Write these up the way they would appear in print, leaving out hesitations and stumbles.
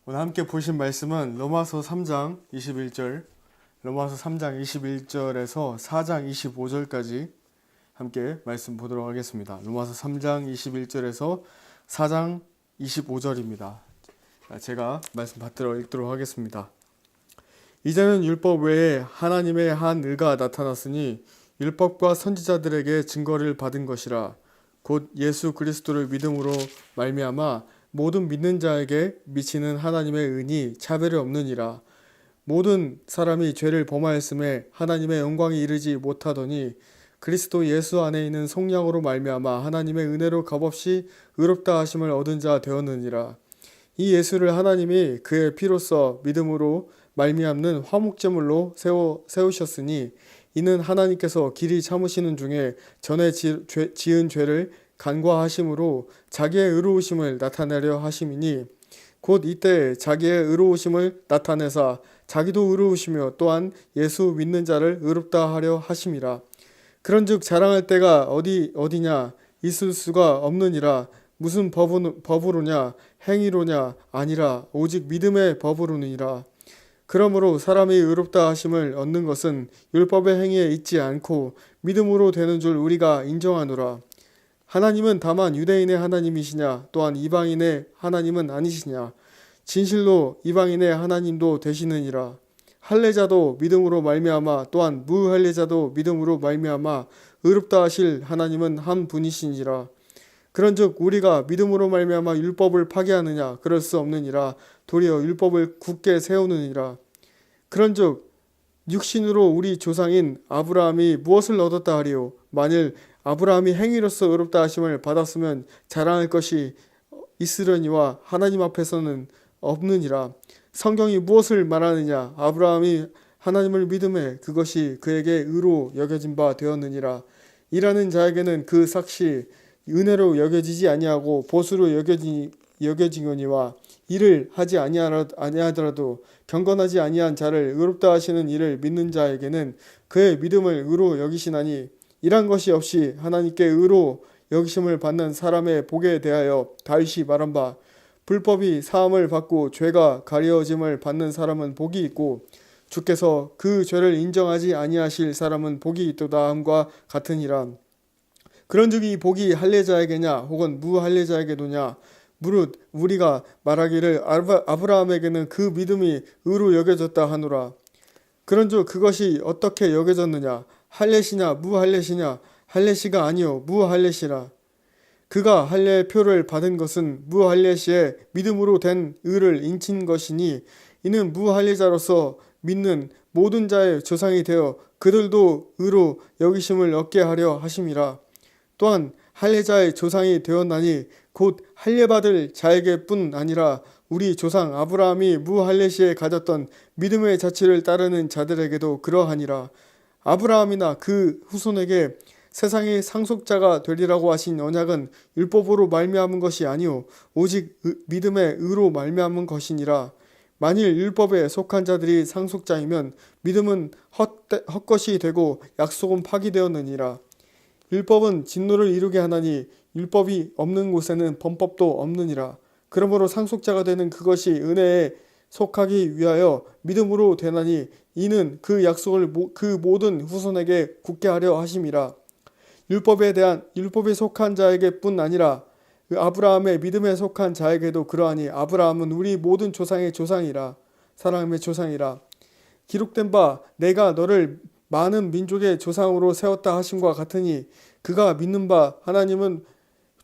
오늘 함께 보신 말씀은 로마서 3장 21절, 로마서 3장 21절에서 4장 25절까지 함께 말씀 보도록 하겠습니다. 로마서 3장 21절에서 4장 25절입니다. 제가 말씀 받들어 읽도록 하겠습니다. 이제는 율법 외에 하나님의 한 의가 나타났으니 율법과 선지자들에게 증거를 받은 것이라. 곧 예수 그리스도를 믿음으로 말미암아 모든 믿는 자에게 미치는 하나님의 은이 차별이 없느니라. 모든 사람이 죄를 범하였음에 하나님의 영광이 이르지 못하더니 그리스도 예수 안에 있는 속량으로 말미암아 하나님의 은혜로 값없이 의롭다 하심을 얻은 자 되었느니라. 이 예수를 하나님이 그의 피로써 믿음으로 말미암는 화목제물로 세우셨으니 이는 하나님께서 길이 참으시는 중에 전에 지은 죄를 간과하심으로 자기의 의로우심을 나타내려 하심이니 곧 이때 자기의 의로우심을 나타내사 자기도 의로우시며 또한 예수 믿는 자를 의롭다 하려 하심이라. 그런즉 자랑할 때가 어디냐 있을 수가 없느니라. 무슨 법으로냐 행위로냐 아니라 오직 믿음의 법으로니라. 그러므로 사람이 의롭다 하심을 얻는 것은 율법의 행위에 있지 않고 믿음으로 되는 줄 우리가 인정하노라. 하나님은 다만 유대인의 하나님이시냐 또한 이방인의 하나님은 아니시냐. 진실로 이방인의 하나님도 되시느니라. 할례자도 믿음으로 말미암아 또한 무할례자도 믿음으로 말미암아 의롭다 하실 하나님은 한 분이시니라. 그런즉 우리가 믿음으로 말미암아 율법을 파기하느냐 그럴 수 없느니라. 도리어 율법을 굳게 세우느니라. 그런즉 육신으로 우리 조상인 아브라함이 무엇을 얻었다 하리요. 만일 아브라함이 행위로서 의롭다 하심을 받았으면 자랑할 것이 있으려니와 하나님 앞에서는 없느니라. 성경이 무엇을 말하느냐. 아브라함이 하나님을 믿음에 그것이 그에게 의로 여겨진 바 되었느니라. 일하는 자에게는 그 삭시 은혜로 여겨지지 아니하고 보수로 여겨지거니와 일을 하지 아니하더라도 경건하지 아니한 자를 의롭다 하시는 이를 믿는 자에게는 그의 믿음을 의로 여기시나니 이란 것이 없이 하나님께 의로 여기심을 받는 사람의 복에 대하여 다윗이 말한 바 불법이 사함을 받고 죄가 가려짐을 받는 사람은 복이 있고 주께서 그 죄를 인정하지 아니하실 사람은 복이 있도다 함과 같으니라. 그런즉 이 복이 할례자에게냐 혹은 무할례자에게도냐. 무릇 우리가 말하기를 아브라함에게는 그 믿음이 의로 여겨졌다 하노라. 그런즉 그것이 어떻게 여겨졌느냐. 할례시냐 무할례시냐. 할례시가 아니요 무할례시라. 그가 할례의 표를 받은 것은 무할례시에 믿음으로 된 의를 인친 것이니 이는 무할례자로서 믿는 모든 자의 조상이 되어 그들도 의로 여기심을 얻게 하려 하심이라. 또한 할례자의 조상이 되었나니 곧 할례받을 자에게뿐 아니라 우리 조상 아브라함이 무할례시에 가졌던 믿음의 자취를 따르는 자들에게도 그러하니라. 아브라함이나 그 후손에게 세상의 상속자가 되리라고 하신 언약은 율법으로 말미암은 것이 아니요 오직 믿음의 의로 말미암은 것이니라. 만일 율법에 속한 자들이 상속자이면 믿음은 헛것이 되고 약속은 파기되었느니라. 율법은 진노를 이루게 하나니 율법이 없는 곳에는 범법도 없느니라. 그러므로 상속자가 되는 그것이 은혜에 속하기 위하여 믿음으로 되나니 이는 그 약속을 그 모든 후손에게 굳게 하려 하심이라. 율법에 속한 자에게뿐 아니라 아브라함의 믿음에 속한 자에게도 그러하니 아브라함은 우리 모든 조상의 조상이라. 사람의 조상이라. 기록된 바 내가 너를 많은 민족의 조상으로 세웠다 하심과 같으니 그가 믿는 바 하나님은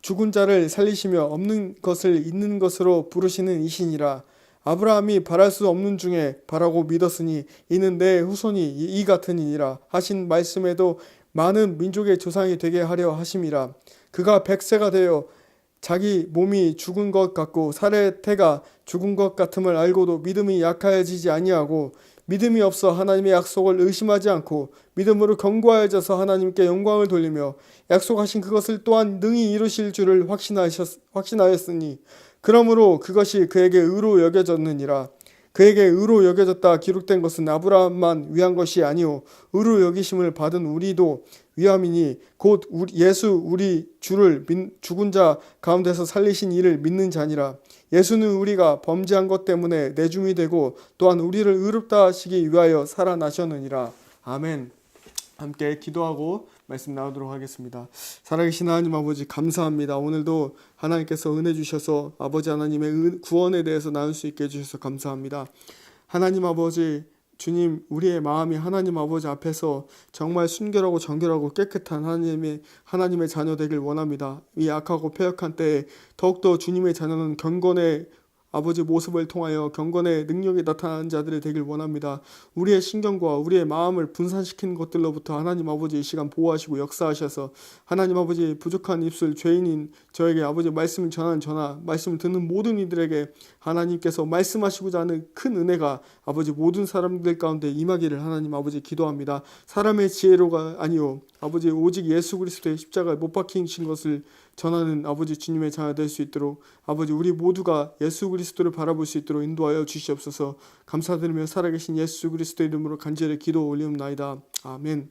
죽은 자를 살리시며 없는 것을 있는 것으로 부르시는 이시니라. 아브라함이 바랄 수 없는 중에 바라고 믿었으니 이는 내 후손이 이 같으니라 하신 말씀에도 많은 민족의 조상이 되게 하려 하심이라. 그가 100세가 되어 자기 몸이 죽은 것 같고 살의 태가 죽은 것 같음을 알고도 믿음이 약하여지지 아니하고 믿음이 없어 하나님의 약속을 의심하지 않고 믿음으로 견고하여져서 하나님께 영광을 돌리며 약속하신 그것을 또한 능히 이루실 줄을 확신하였으니 그러므로 그것이 그에게 의로 여겨졌느니라. 그에게 의로 여겨졌다 기록된 것은 아브라함만 위한 것이 아니오 의로 여기심을 받은 우리도 위함이니 곧 예수 우리 주를 죽은 자 가운데서 살리신 이를 믿는 자니라. 예수는 우리가 범죄한 것 때문에 내줌이 되고 또한 우리를 의롭다 하시기 위하여 살아나셨느니라. 아멘. 함께 기도하고 말씀 나누도록 하겠습니다. 살아계신 하나님 아버지 감사합니다. 오늘도 하나님께서 은혜 주셔서 아버지 하나님의 구원에 대해서 나눌 수 있게 해주셔서 감사합니다. 하나님 아버지 주님, 우리의 마음이 하나님 아버지 앞에서 정말 순결하고 정결하고 깨끗한 하나님의 자녀 되길 원합니다. 이 악하고 패역한 때에 더욱더 주님의 자녀는 경건의 아버지 모습을 통하여 경건의 능력이 나타나는 자들이 되길 원합니다. 우리의 신경과 우리의 마음을 분산시키는 것들로부터 하나님 아버지 이 시간 보호하시고 역사하셔서 하나님 아버지 부족한 입술 죄인인 저에게 아버지 말씀을 전하는 저나 말씀을 듣는 모든 이들에게 하나님께서 말씀하시고자 하는 큰 은혜가 아버지 모든 사람들 가운데 임하기를 하나님 아버지 기도합니다. 사람의 지혜로가 아니요 아버지 오직 예수 그리스도의 십자가에 못 박히신 것을 전하는 아버지 주님의 자녀 될 수 있도록 아버지 우리 모두가 예수 그리스도를 바라볼 수 있도록 인도하여 주시옵소서. 감사드리며 살아계신 예수 그리스도 이름으로 간절히 기도 올리옵나이다. 아멘.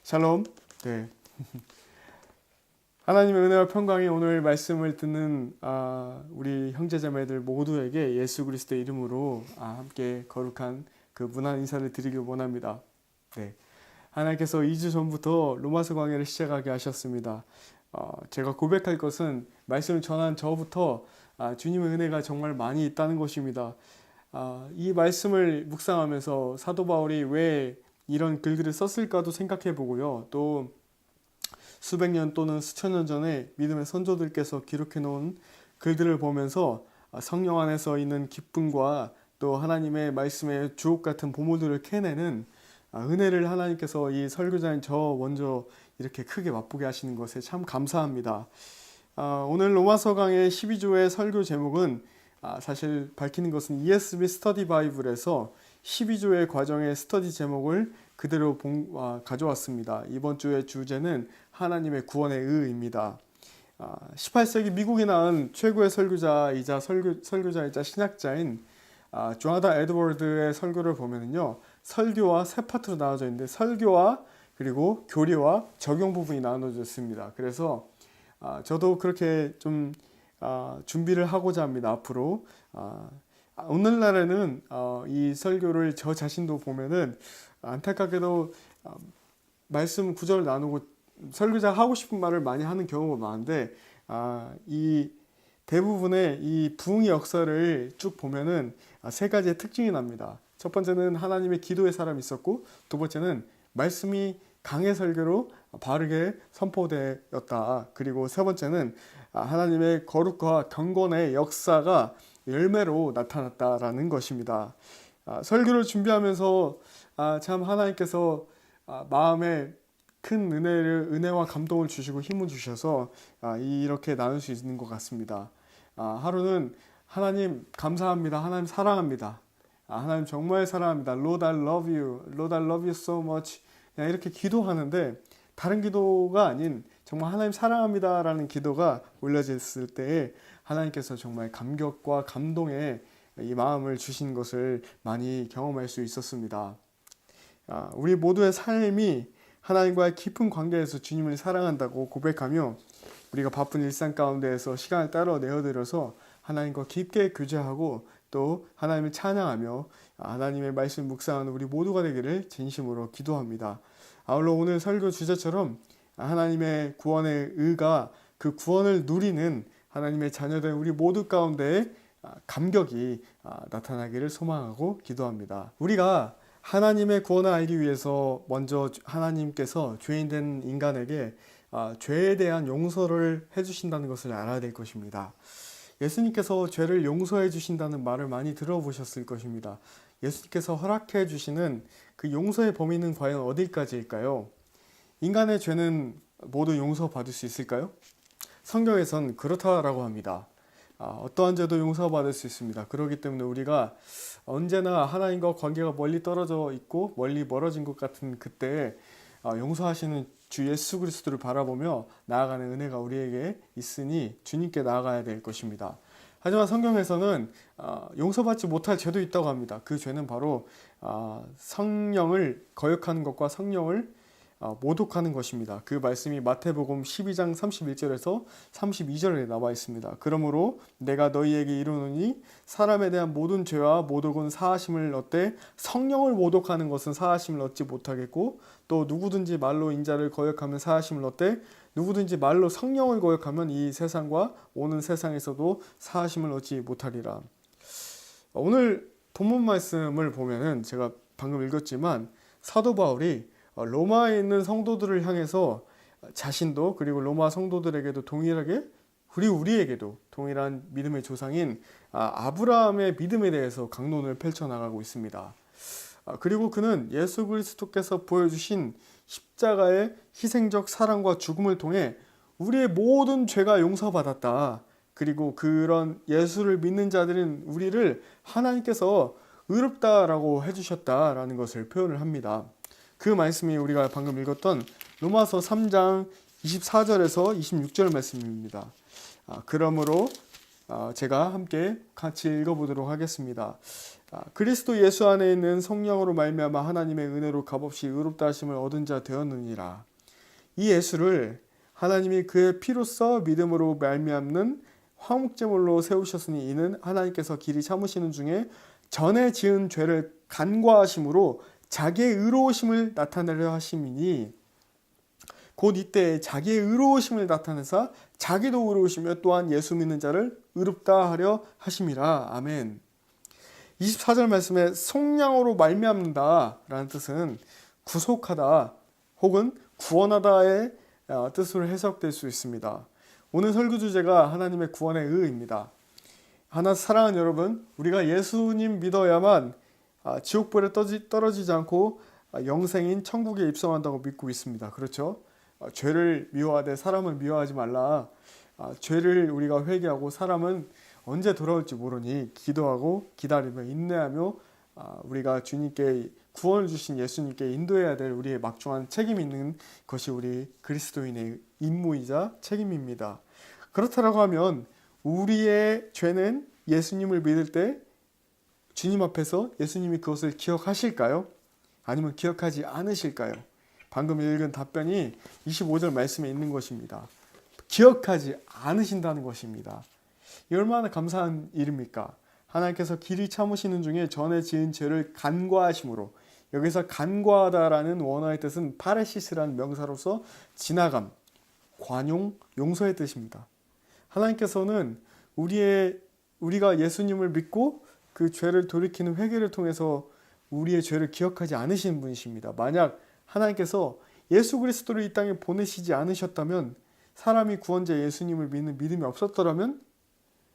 샬롬. 네. 하나님의 은혜와 평강이 오늘 말씀을 듣는 우리 형제자매들 모두에게 예수 그리스도의 이름으로 함께 거룩한 그 문안 인사를 드리길 원합니다. 네. 하나님께서 2주 전부터 로마서 강해를 시작하게 하셨습니다. 제가 고백할 것은 말씀을 전한 저부터 주님의 은혜가 정말 많이 있다는 것입니다. 이 말씀을 묵상하면서 사도 바울이 왜 이런 글들을 썼을까도 생각해 보고요. 또 수백 년 또는 수천 년 전에 믿음의 선조들께서 기록해 놓은 글들을 보면서 성령 안에서 있는 기쁨과 또 하나님의 말씀의 주옥 같은 보물들을 캐내는 은혜를 하나님께서 이 설교자인 저 먼저 이렇게 크게 맛보게 하시는 것에 참 감사합니다. 오늘 로마서 강의 12조의 설교 제목은 사실 밝히는 것은 ESV 스터디 바이블에서 12조의 과정의 스터디 제목을 그대로 가져왔습니다. 이번 주의 주제는 하나님의 구원의 의입니다. 18세기 미국이 낳은 최고의 설교자이자 설교자이자 신학자인 조나단 에드워드의 설교를 보면요. 설교와 세 파트로 나눠져 있는데 설교와 그리고 교리와 적용 부분이 나눠져 있습니다. 그래서 저도 그렇게 좀 준비를 하고자 합니다. 앞으로 오늘날에는 이 설교를 저 자신도 보면은 안타깝게도 말씀 구절을 나누고 설교자가 하고 싶은 말을 많이 하는 경우가 많은데 이 대부분의 이 부흥의 역사를 쭉 보면은 세 가지의 특징이 납니다. 첫 번째는 하나님의 기도의 사람이 있었고 두 번째는 말씀이 강의 설교로 바르게 선포되었다. 그리고 세 번째는 하나님의 거룩과 경건의 역사가 열매로 나타났다라는 것입니다. 설교를 준비하면서 참 하나님께서 마음에 큰 은혜와 감동을 주시고 힘을 주셔서 이렇게 나눌 수 있는 것 같습니다. 하루는 하나님 감사합니다. 하나님 사랑합니다. 하나님 정말 사랑합니다. Lord, I love you. Lord, I love you so much. 그냥 이렇게 기도하는데 다른 기도가 아닌 정말 하나님 사랑합니다라는 기도가 올려졌을 때에 하나님께서 정말 감격과 감동의 이 마음을 주신 것을 많이 경험할 수 있었습니다. 우리 모두의 삶이 하나님과의 깊은 관계에서 주님을 사랑한다고 고백하며 우리가 바쁜 일상 가운데에서 시간을 따로 내어드려서 하나님과 깊게 교제하고 또 하나님을 찬양하며 하나님의 말씀 묵상하는 우리 모두가 되기를 진심으로 기도합니다. 아울러 오늘 설교 주제처럼 하나님의 구원의 의가 그 구원을 누리는 하나님의 자녀된 우리 모두 가운데 감격이 나타나기를 소망하고 기도합니다. 우리가 하나님의 구원을 알기 위해서 먼저 하나님께서 죄인된 인간에게 죄에 대한 용서를 해주신다는 것을 알아야 될 것입니다. 예수님께서 죄를 용서해 주신다는 말을 많이 들어보셨을 것입니다. 예수님께서 허락해 주시는 그 용서의 범위는 과연 어디까지일까요? 인간의 죄는 모두 용서받을 수 있을까요? 성경에선 그렇다라고 합니다. 어떠한 죄도 용서받을 수 있습니다. 그렇기 때문에 우리가 언제나 하나님과 관계가 멀리 떨어져 있고 멀리 멀어진 것 같은 그때에 용서하시는 주 예수 그리스도를 바라보며 나아가는 은혜가 우리에게 있으니 주님께 나아가야 될 것입니다. 하지만 성경에서는 용서받지 못할 죄도 있다고 합니다. 그 죄는 바로 성령을 거역하는 것과 성령을 모독하는 것입니다. 그 말씀이 마태복음 12장 31절에서 32절에 나와 있습니다. 그러므로 내가 너희에게 이르노니 사람에 대한 모든 죄와 모독은 사하심을 얻되 성령을 모독하는 것은 사하심을 얻지 못하겠고, 또 누구든지 말로 인자를 거역하면 사하심을 얻되 누구든지 말로 성령을 거역하면 이 세상과 오는 세상에서도 사하심을 얻지 못하리라. 오늘 본문 말씀을 보면은 제가 방금 읽었지만 사도 바울이 로마에 있는 성도들을 향해서 자신도, 그리고 로마 성도들에게도 동일하게, 그리고 우리에게도 동일한 믿음의 조상인 아브라함의 믿음에 대해서 강론을 펼쳐나가고 있습니다. 그리고 그는 예수 그리스도께서 보여주신 십자가의 희생적 사랑과 죽음을 통해 우리의 모든 죄가 용서받았다. 그리고 그런 예수를 믿는 자들인 우리를 하나님께서 의롭다라고 해주셨다라는 것을 표현을 합니다. 그 말씀이 우리가 방금 읽었던 로마서 3장 24절에서 26절 말씀입니다. 그러므로 제가 함께 같이 읽어보도록 하겠습니다. 그리스도 예수 안에 있는 성령으로 말미암아 하나님의 은혜로 값없이 의롭다 하심을 얻은 자 되었느니라. 이 예수를 하나님이 그의 피로써 믿음으로 말미암는 화목제물로 세우셨으니 이는 하나님께서 길이 참으시는 중에 전에 지은 죄를 간과하심으로 자기의 의로우심을 나타내려 하심이니, 곧 이때 자기의 의로우심을 나타내사 자기도 의로우시며 또한 예수 믿는 자를 의롭다 하려 하심이라. 아멘. 24절 말씀에 성령으로 말미암는다 라는 뜻은 구속하다 혹은 구원하다의 뜻으로 해석될 수 있습니다. 오늘 설교 주제가 하나님의 구원의 의입니다. 하나 사랑하는 여러분, 우리가 예수님 믿어야만 지옥불에 떨어지지 않고 영생인 천국에 입성한다고 믿고 있습니다. 그렇죠? 죄를 미워하되 사람을 미워하지 말라. 죄를 우리가 회개하고 사람은 언제 돌아올지 모르니 기도하고 기다리며 인내하며 우리가 주님께 구원을 주신 예수님께 인도해야 될 우리의 막중한 책임이 있는 것이 우리 그리스도인의 임무이자 책임입니다. 그렇다고 하면 우리의 죄는 예수님을 믿을 때 주님 앞에서 예수님이 그것을 기억하실까요? 아니면 기억하지 않으실까요? 방금 읽은 답변이 25절 말씀에 있는 것입니다. 기억하지 않으신다는 것입니다. 이 얼마나 감사한 일입니까? 하나님께서 길이 참으시는 중에 전에 지은 죄를 간과하심으로, 여기서 간과하다라는 원어의 뜻은 파레시스라는 명사로서 지나감, 관용, 용서의 뜻입니다. 하나님께서는 우리가 예수님을 믿고 그 죄를 돌이키는 회개를 통해서 우리의 죄를 기억하지 않으시는 분이십니다. 만약 하나님께서 예수 그리스도를 이 땅에 보내시지 않으셨다면, 사람이 구원자 예수님을 믿는 믿음이 없었더라면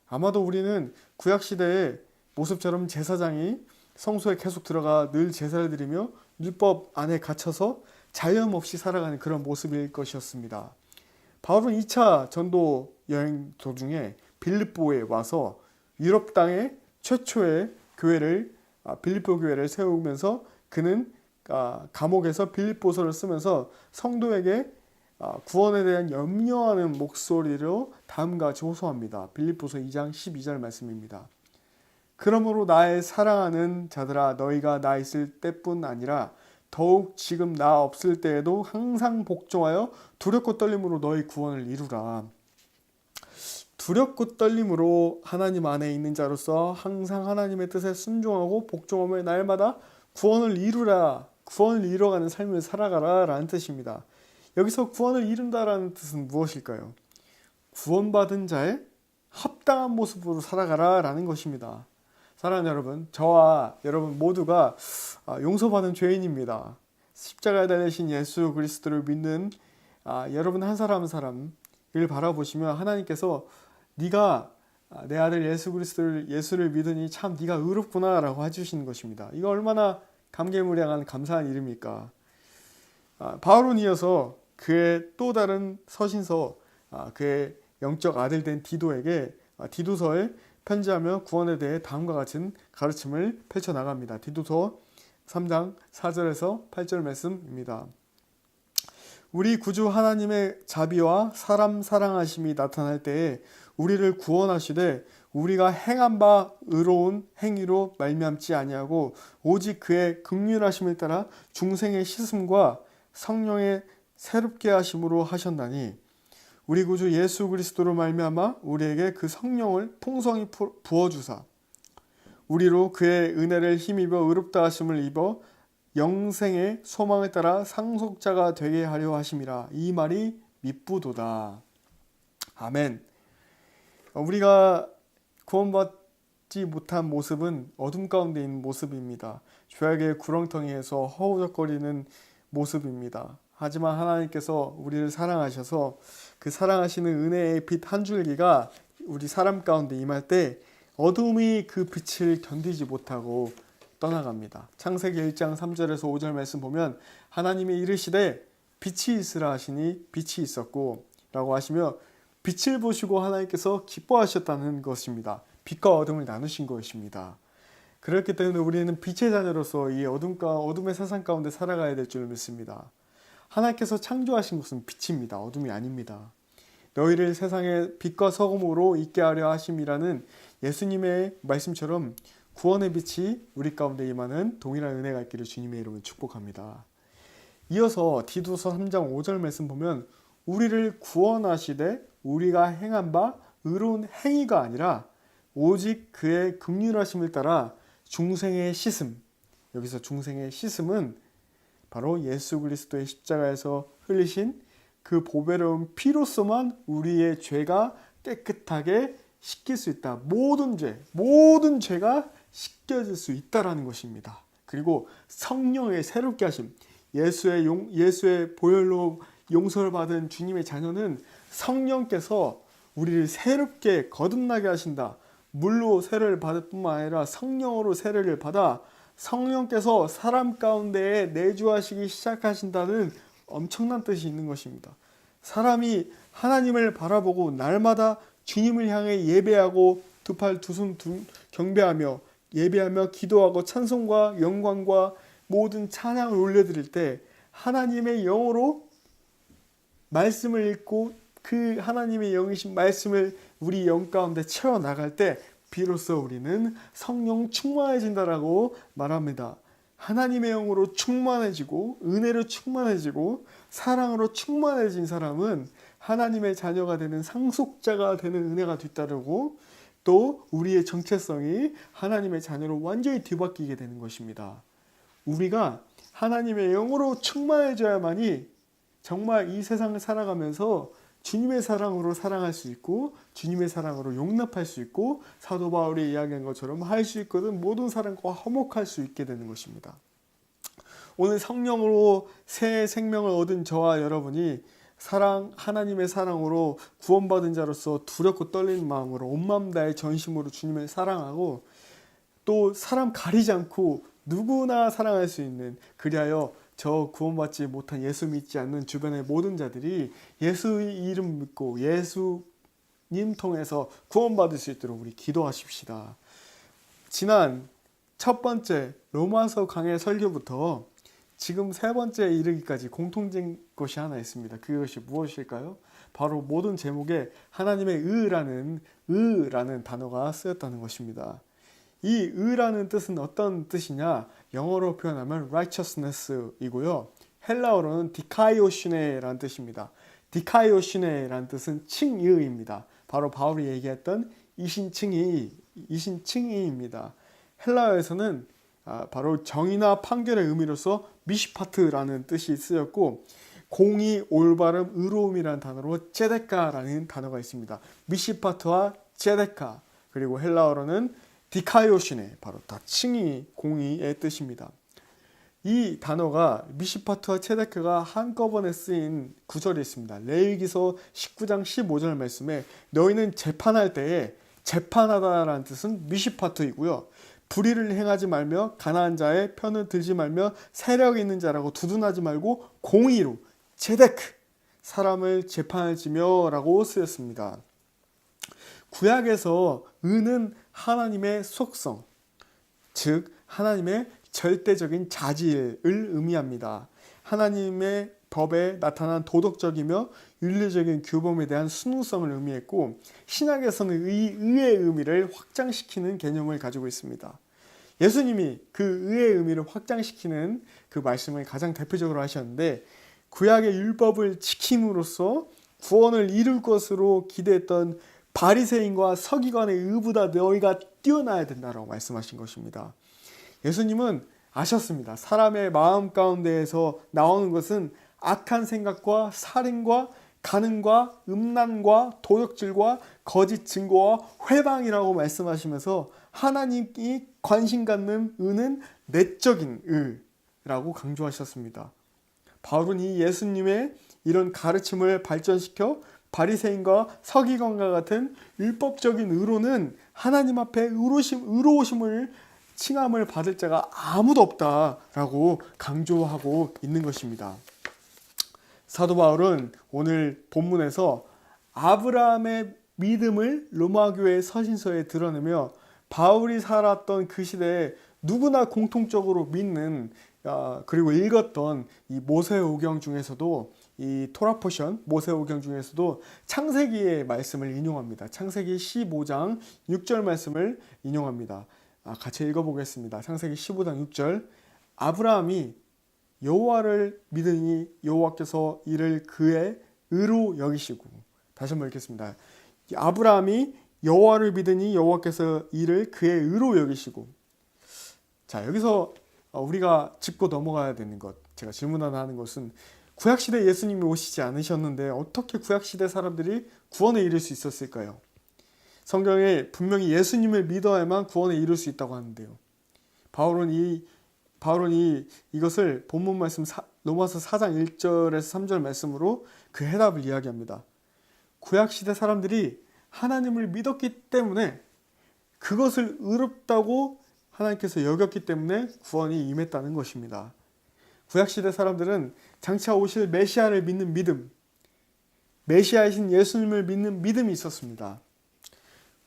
아마도 우리는 구약시대의 모습처럼 제사장이 성소에 계속 들어가 늘 제사를 드리며 율법 안에 갇혀서 자유함 없이 살아가는 그런 모습일 것이었습니다. 바울은 2차 전도 여행 도중에 빌립보에 와서 유럽 땅의 최초의 교회를, 빌립보 교회를 세우면서 그는 감옥에서 빌립보서를 쓰면서 성도에게 구원에 대한 염려하는 목소리로 다음과 같이 호소합니다. 빌립보서 2장 12절 말씀입니다. 그러므로 나의 사랑하는 자들아, 너희가 나 있을 때뿐 아니라 더욱 지금 나 없을 때에도 항상 복종하여 두렵고 떨림으로 너희 구원을 이루라. 두렵고 떨림으로 하나님 안에 있는 자로서 항상 하나님의 뜻에 순종하고 복종하며 날마다 구원을 이루라, 구원을 이뤄가는 삶을 살아가라 라는 뜻입니다. 여기서 구원을 이룬다라는 뜻은 무엇일까요? 구원받은 자의 합당한 모습으로 살아가라 라는 것입니다. 사랑하는 여러분, 저와 여러분 모두가 용서받은 죄인입니다. 십자가에 달리신 예수 그리스도를 믿는 여러분 한 사람 한 사람을 바라보시며 하나님께서 네가 내 아들 예수를 믿으니 참 네가 의롭구나 라고 해주시는 것입니다. 이거 얼마나 감개무량한 감사한 일입니까? 바울은 이어서 그의 또 다른 서신서, 그의 영적 아들 된 디도에게 디도서에 편지하며 구원에 대해 다음과 같은 가르침을 펼쳐나갑니다. 디도서 3장 4절에서 8절 말씀입니다. 우리 구주 하나님의 자비와 사람 사랑하심이 나타날 때에 우리를 구원하시되 우리가 행한 바 의로운 행위로 말미암지 아니하고 오직 그의 긍휼하심을 따라 중생의 씻음과 성령의 새롭게 하심으로 하셨나니 우리 구주 예수 그리스도로 말미암아 우리에게 그 성령을 풍성히 부어주사 우리로 그의 은혜를 힘입어 의롭다 하심을 입어 영생의 소망을 따라 상속자가 되게 하려 하심이라. 이 말이 미쁘도다. 아멘. 우리가 구원받지 못한 모습은 어둠 가운데 있는 모습입니다. 죄악의 구렁텅이에서 허우적거리는 모습입니다. 하지만 하나님께서 우리를 사랑하셔서 그 사랑하시는 은혜의 빛 한 줄기가 우리 사람 가운데 임할 때 어둠이 그 빛을 견디지 못하고 떠나갑니다. 창세기 1장 3절에서 5절 말씀 보면 하나님이 이르시되 빛이 있으라 하시니 빛이 있었고 라고 하시며 빛을 보시고 하나님께서 기뻐하셨다는 것입니다. 빛과 어둠을 나누신 것입니다. 그렇기 때문에 우리는 빛의 자녀로서 이 어둠의 세상 가운데 살아가야 될 줄 믿습니다. 하나님께서 창조하신 것은 빛입니다. 어둠이 아닙니다. 너희를 세상의 빛과 소금으로 있게 하려 하심이라는 예수님의 말씀처럼 구원의 빛이 우리 가운데 임하는 동일한 은혜가 있기를 주님의 이름으로 축복합니다. 이어서 디도서 3장 5절 말씀 보면 우리를 구원하시되 우리가 행한 바 의로운 행위가 아니라 오직 그의 긍휼하심을 따라 중생의 씻음. 여기서 중생의 씻음은 바로 예수 그리스도의 십자가에서 흘리신 그 보배로운 피로서만 우리의 죄가 깨끗하게 씻길 수 있다. 모든 죄가 씻겨질 수 있다라는 것입니다. 그리고 성령의 새롭게 하심, 예수의 보혈로 용서를 받은 주님의 자녀는 성령께서 우리를 새롭게 거듭나게 하신다. 물로 세례를 받을 뿐만 아니라 성령으로 세례를 받아 성령께서 사람 가운데에 내주하시기 시작하신다는 엄청난 뜻이 있는 것입니다. 사람이 하나님을 바라보고 날마다 주님을 향해 예배하고 두 팔 두 손 경배하며 예배하며 기도하고 찬송과 영광과 모든 찬양을 올려드릴 때 하나님의 영으로 말씀을 읽고 그 하나님의 영이신 말씀을 우리 영 가운데 채워나갈 때 비로소 우리는 성령 충만해진다라고 말합니다. 하나님의 영으로 충만해지고 은혜로 충만해지고 사랑으로 충만해진 사람은 하나님의 자녀가 되는 상속자가 되는 은혜가 뒤따르고 또 우리의 정체성이 하나님의 자녀로 완전히 뒤바뀌게 되는 것입니다. 우리가 하나님의 영으로 충만해져야만이 정말 이 세상을 살아가면서 주님의 사랑으로 사랑할 수 있고 주님의 사랑으로 용납할 수 있고 사도 바울이 이야기한 것처럼 할 수 있거든 모든 사람과 화목할 수 있게 되는 것입니다. 오늘 성령으로 새 생명을 얻은 저와 여러분이 하나님의 사랑으로 구원받은 자로서 두렵고 떨리는 마음으로 온 마음 다해 전심으로 주님을 사랑하고 또 사람 가리지 않고 누구나 사랑할 수 있는 그리하여 저 구원받지 못한 예수 믿지 않는 주변의 모든 자들이 예수의 이름 믿고 예수님 통해서 구원받을 수 있도록 우리 기도하십시다. 지난 첫 번째 로마서 강해 설교부터 지금 세 번째 이르기까지 공통된 것이 하나 있습니다. 그것이 무엇일까요? 바로 모든 제목에 하나님의 의라는 단어가 쓰였다는 것입니다. 이 의라는 뜻은 어떤 뜻이냐? 영어로 표현하면 righteousness이고요. 헬라어로는 디카이오슈네라는 뜻입니다. 디카이오슈네라는 뜻은 칭의입니다. 바로 바울이 얘기했던 이신칭의입니다. 헬라어에서는 바로 정의나 판결의 의미로서 미시파트라는 뜻이 쓰였고 공의, 올바름, 의로움이라는 단어로 제데카라는 단어가 있습니다. 미시파트와 제데카 그리고 헬라어로는 디카이오시네 바로 다 칭의, 공의의 뜻입니다. 이 단어가 미시파트와 체데크가 한꺼번에 쓰인 구절이 있습니다. 레위기서 19장 15절 말씀에 너희는 재판할 때에 재판하다라는 뜻은 미시파트이고요. 불의를 행하지 말며 가난한 자의 편을 들지 말며 세력 있는 자라고 두둔하지 말고 공의로 체데크 사람을 재판할지며 라고 쓰였습니다. 구약에서 의는 하나님의 속성, 즉 하나님의 절대적인 자질을 의미합니다. 하나님의 법에 나타난 도덕적이며 윤리적인 규범에 대한 순수성을 의미했고 신약에서는 의의 의미를 확장시키는 개념을 가지고 있습니다. 예수님이 그 의의 의미를 확장시키는 그 말씀을 가장 대표적으로 하셨는데 구약의 율법을 지킴으로써 구원을 이룰 것으로 기대했던 바리새인과 서기관의 의보다 너희가 뛰어나야 된다라고 말씀하신 것입니다. 예수님은 아셨습니다. 사람의 마음 가운데에서 나오는 것은 악한 생각과 살인과 간음과 음란과 도적질과 거짓 증거와 회방이라고 말씀하시면서 하나님이 관심 갖는 의는 내적인 의라고 강조하셨습니다. 바울은 이 예수님의 이런 가르침을 발전시켜 바리새인과 서기관과 같은 율법적인 의로는 하나님 앞에 의로우심을 칭함을 받을 자가 아무도 없다라고 강조하고 있는 것입니다. 사도 바울은 오늘 본문에서 아브라함의 믿음을 로마교회 서신서에 드러내며 바울이 살았던 그 시대에 누구나 공통적으로 믿는 그리고 읽었던 이 모세오경 중에서도 이 토라 포션 모세오경 중에서도 창세기의 말씀을 인용합니다. 창세기 15장 6절 말씀을 인용합니다. 같이 읽어보겠습니다. 창세기 15장 6절. 아브라함이 여호와를 믿으니 여호와께서 이를 그의 의로 여기시고. 다시 한번 읽겠습니다. 아브라함이 여호와를 믿으니 여호와께서 이를 그의 의로 여기시고. 자, 여기서 우리가 짚고 넘어가야 되는 것, 제가 질문 하나 하는 것은 구약시대 예수님이 오시지 않으셨는데 어떻게 구약시대 사람들이 구원에 이를 수 있었을까요? 성경에 분명히 예수님을 믿어야만 구원에 이룰 수 있다고 하는데요. 바울은 이것을 본문 말씀 로마서 4장 1절에서 3절 말씀으로 그 해답을 이야기합니다. 구약시대 사람들이 하나님을 믿었기 때문에 그것을 의롭다고 하나님께서 여겼기 때문에 구원이 임했다는 것입니다. 구약시대 사람들은 장차 오실 메시아를 믿는 믿음, 메시아이신 예수님을 믿는 믿음이 있었습니다.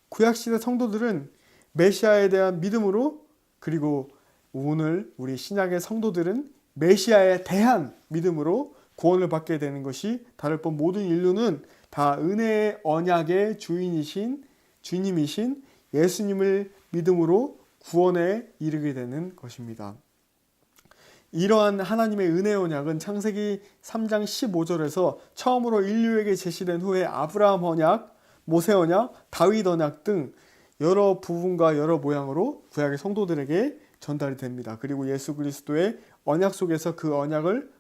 구약시대 성도들은 메시아에 대한 믿음으로, 그리고 오늘 우리 신약의 성도들은 메시아에 대한 믿음으로 구원을 받게 되는 것이 다를 법 모든 인류는 다 은혜의 언약의 주님이신 예수님을 믿음으로 구원에 이르게 되는 것입니다. 이러한 하나님의 은혜의 언약은 창세기 3장 15절에서 처음으로 인류에게 제시된 후에 아브라함 언약, 모세 언약, 다윗 언약 등 여러 부분과 여러 모양으로 구약의 성도들에게 전달이 됩니다. 그리고 예수 그리스도의 언약 속에서 그 언약을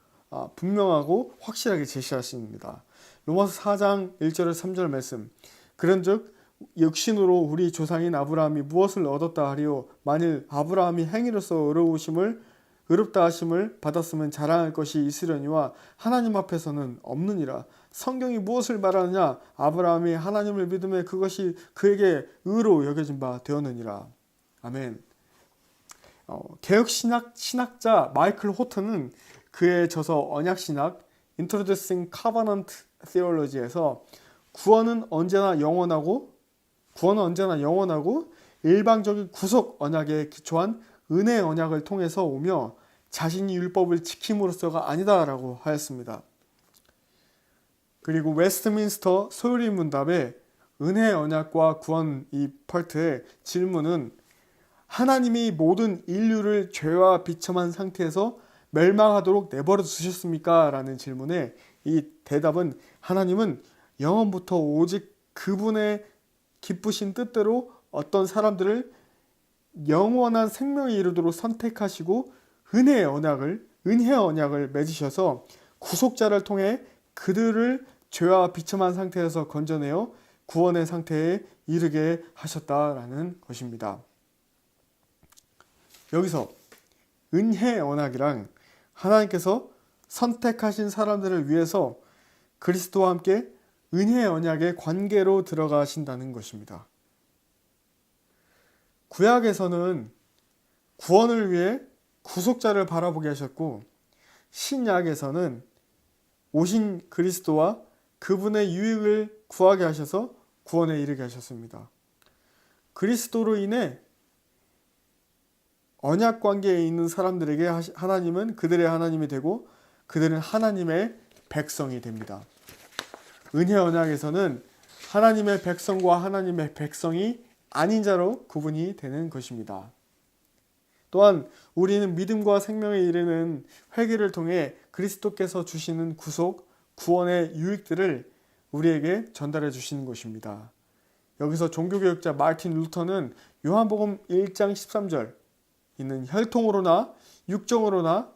분명하고 확실하게 제시하십니다. 로마서 4장 1절에서 3절 말씀. 그런즉 육신으로 우리 조상인 아브라함이 무엇을 얻었다 하리요? 만일 아브라함이 행위로서 의롭다 하심을 받았으면 자랑할 것이 있으려니와 하나님 앞에서는 없느니라. 성경이 무엇을 말하느냐? 아브라함이 하나님을 믿음에 그것이 그에게 의로 여겨진 바 되었느니라. 아멘. 개혁 신학자 마이클 호트는 그의 저서 언약신학 Introducing Covenant Theology에서 구원은 언제나 영원하고 일방적인 구속 언약에 기초한 은혜 언약을 통해서 오며 자신이 율법을 지킴으로써가 아니다라고 하였습니다. 그리고 웨스트민스터 소요리 문답에 은혜 언약과 구원 이 파트의 질문은 하나님이 모든 인류를 죄와 비참한 상태에서 멸망하도록 내버려 두셨습니까? 라는 질문에 이 대답은 하나님은 영원부터 오직 그분의 기쁘신 뜻대로 어떤 사람들을 영원한 생명에 이르도록 선택하시고 은혜의 언약을 맺으셔서 구속자를 통해 그들을 죄와 비참한 상태에서 건져내어 구원의 상태에 이르게 하셨다라는 것입니다. 여기서 은혜의 언약이란 하나님께서 선택하신 사람들을 위해서 그리스도와 함께 은혜의 언약의 관계로 들어가신다는 것입니다. 구약에서는 구원을 위해 구속자를 바라보게 하셨고, 신약에서는 오신 그리스도와 그분의 유익을 구하게 하셔서 구원에 이르게 하셨습니다. 그리스도로 인해 언약 관계에 있는 사람들에게 하나님은 그들의 하나님이 되고 그들은 하나님의 백성이 됩니다. 은혜 언약에서는 하나님의 백성과 하나님의 백성이 아닌 자로 구분이 되는 것입니다. 또한 우리는 믿음과 생명에 이르는 회개를 통해 그리스도께서 주시는 구속, 구원의 유익들을 우리에게 전달해 주시는 것입니다. 여기서 종교개혁자 마르틴 루터는 요한복음 1장 13절 있는 혈통으로나 육정으로나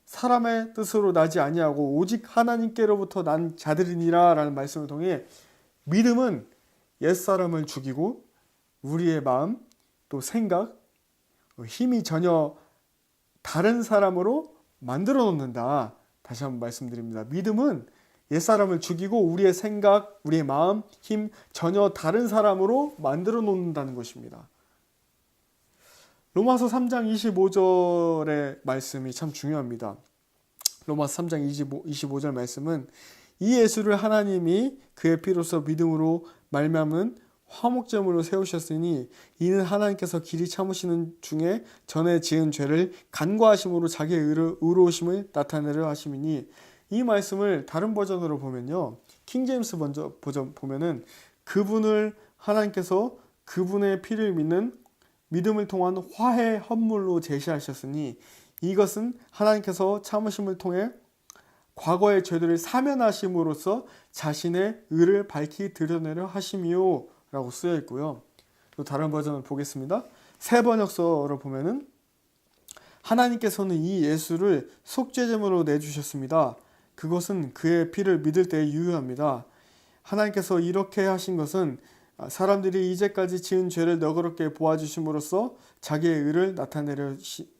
사람의 뜻으로 나지 아니하고 오직 하나님께로부터 난 자들이니라 라는 말씀을 통해 믿음은 옛사람을 죽이고 우리의 마음 또 생각 힘이 전혀 다른 사람으로 만들어 놓는다. 다시 한번 말씀드립니다. 믿음은 옛사람을 죽이고 우리의 생각, 우리의 마음, 힘 전혀 다른 사람으로 만들어 놓는다는 것입니다. 로마서 3장 25절의 말씀이 참 중요합니다. 로마서 3장 25절 말씀은 이 예수를 하나님이 그의 피로써 믿음으로 말미암은 화목제물로 세우셨으니 이는 하나님께서 길이 참으시는 중에 전에 지은 죄를 간과하심으로 자기의 의로우심을 나타내려 하심이니 이 말씀을 다른 버전으로 보면요. 킹제임스 버전 보면은 그분을 하나님께서 그분의 피를 믿는 믿음을 통한 화해 헌물로 제시하셨으니 이것은 하나님께서 참으심을 통해 과거의 죄들을 사면하심으로써 자신의 의를 밝히 드러내려 하심이요 라고 쓰여 있고요. 또 다른 버전을 보겠습니다. 새 번역서를 보면은 하나님께서는 이 예수를 속죄제물로 내주셨습니다. 그것은 그의 피를 믿을 때에 유효합니다. 하나님께서 이렇게 하신 것은 사람들이 이제까지 지은 죄를 너그럽게 보아주심으로써 자기의 의를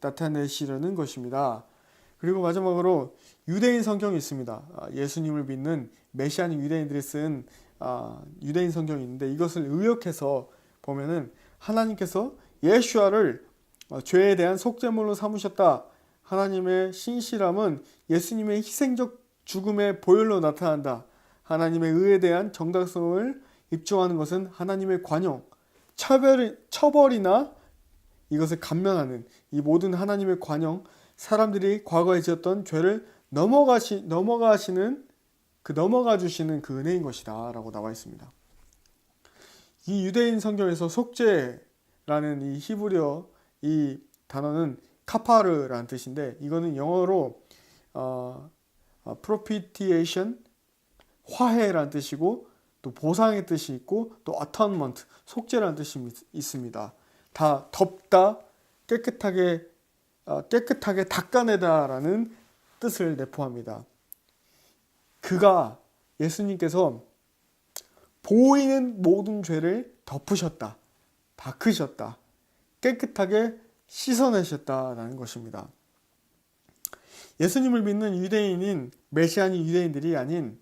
나타내시려는 것입니다. 그리고 마지막으로 유대인 성경이 있습니다. 예수님을 믿는 메시아닉 유대인들이 쓴 유대인 성경이 있는데 이것을 의역해서 보면은 하나님께서 예수아를 죄에 대한 속죄물로 삼으셨다. 하나님의 신실함은 예수님의 희생적 죽음의 보혈로 나타난다. 하나님의 의에 대한 정당성을 입증하는 것은 하나님의 관용, 처벌이나 이것을 감면하는 이 모든 하나님의 관용, 사람들이 과거에 지었던 죄를 넘어가 주시는 그 은혜인 것이다 라고 나와 있습니다. 이 유대인 성경에서 속죄라는 이 히브리어 이 단어는 카파르라는 뜻인데 이거는 영어로 propitiation 화해라는 뜻이고 또 보상의 뜻이 있고 또 atonement 속죄라는 뜻이 있습니다. 다 덮다, 깨끗하게 닦아내다라는 뜻을 내포합니다. 그가 예수님께서 보이는 모든 죄를 덮으셨다, 닦으셨다, 깨끗하게 씻어내셨다라는 것입니다. 예수님을 믿는 유대인인 메시아닉 유대인들이 아닌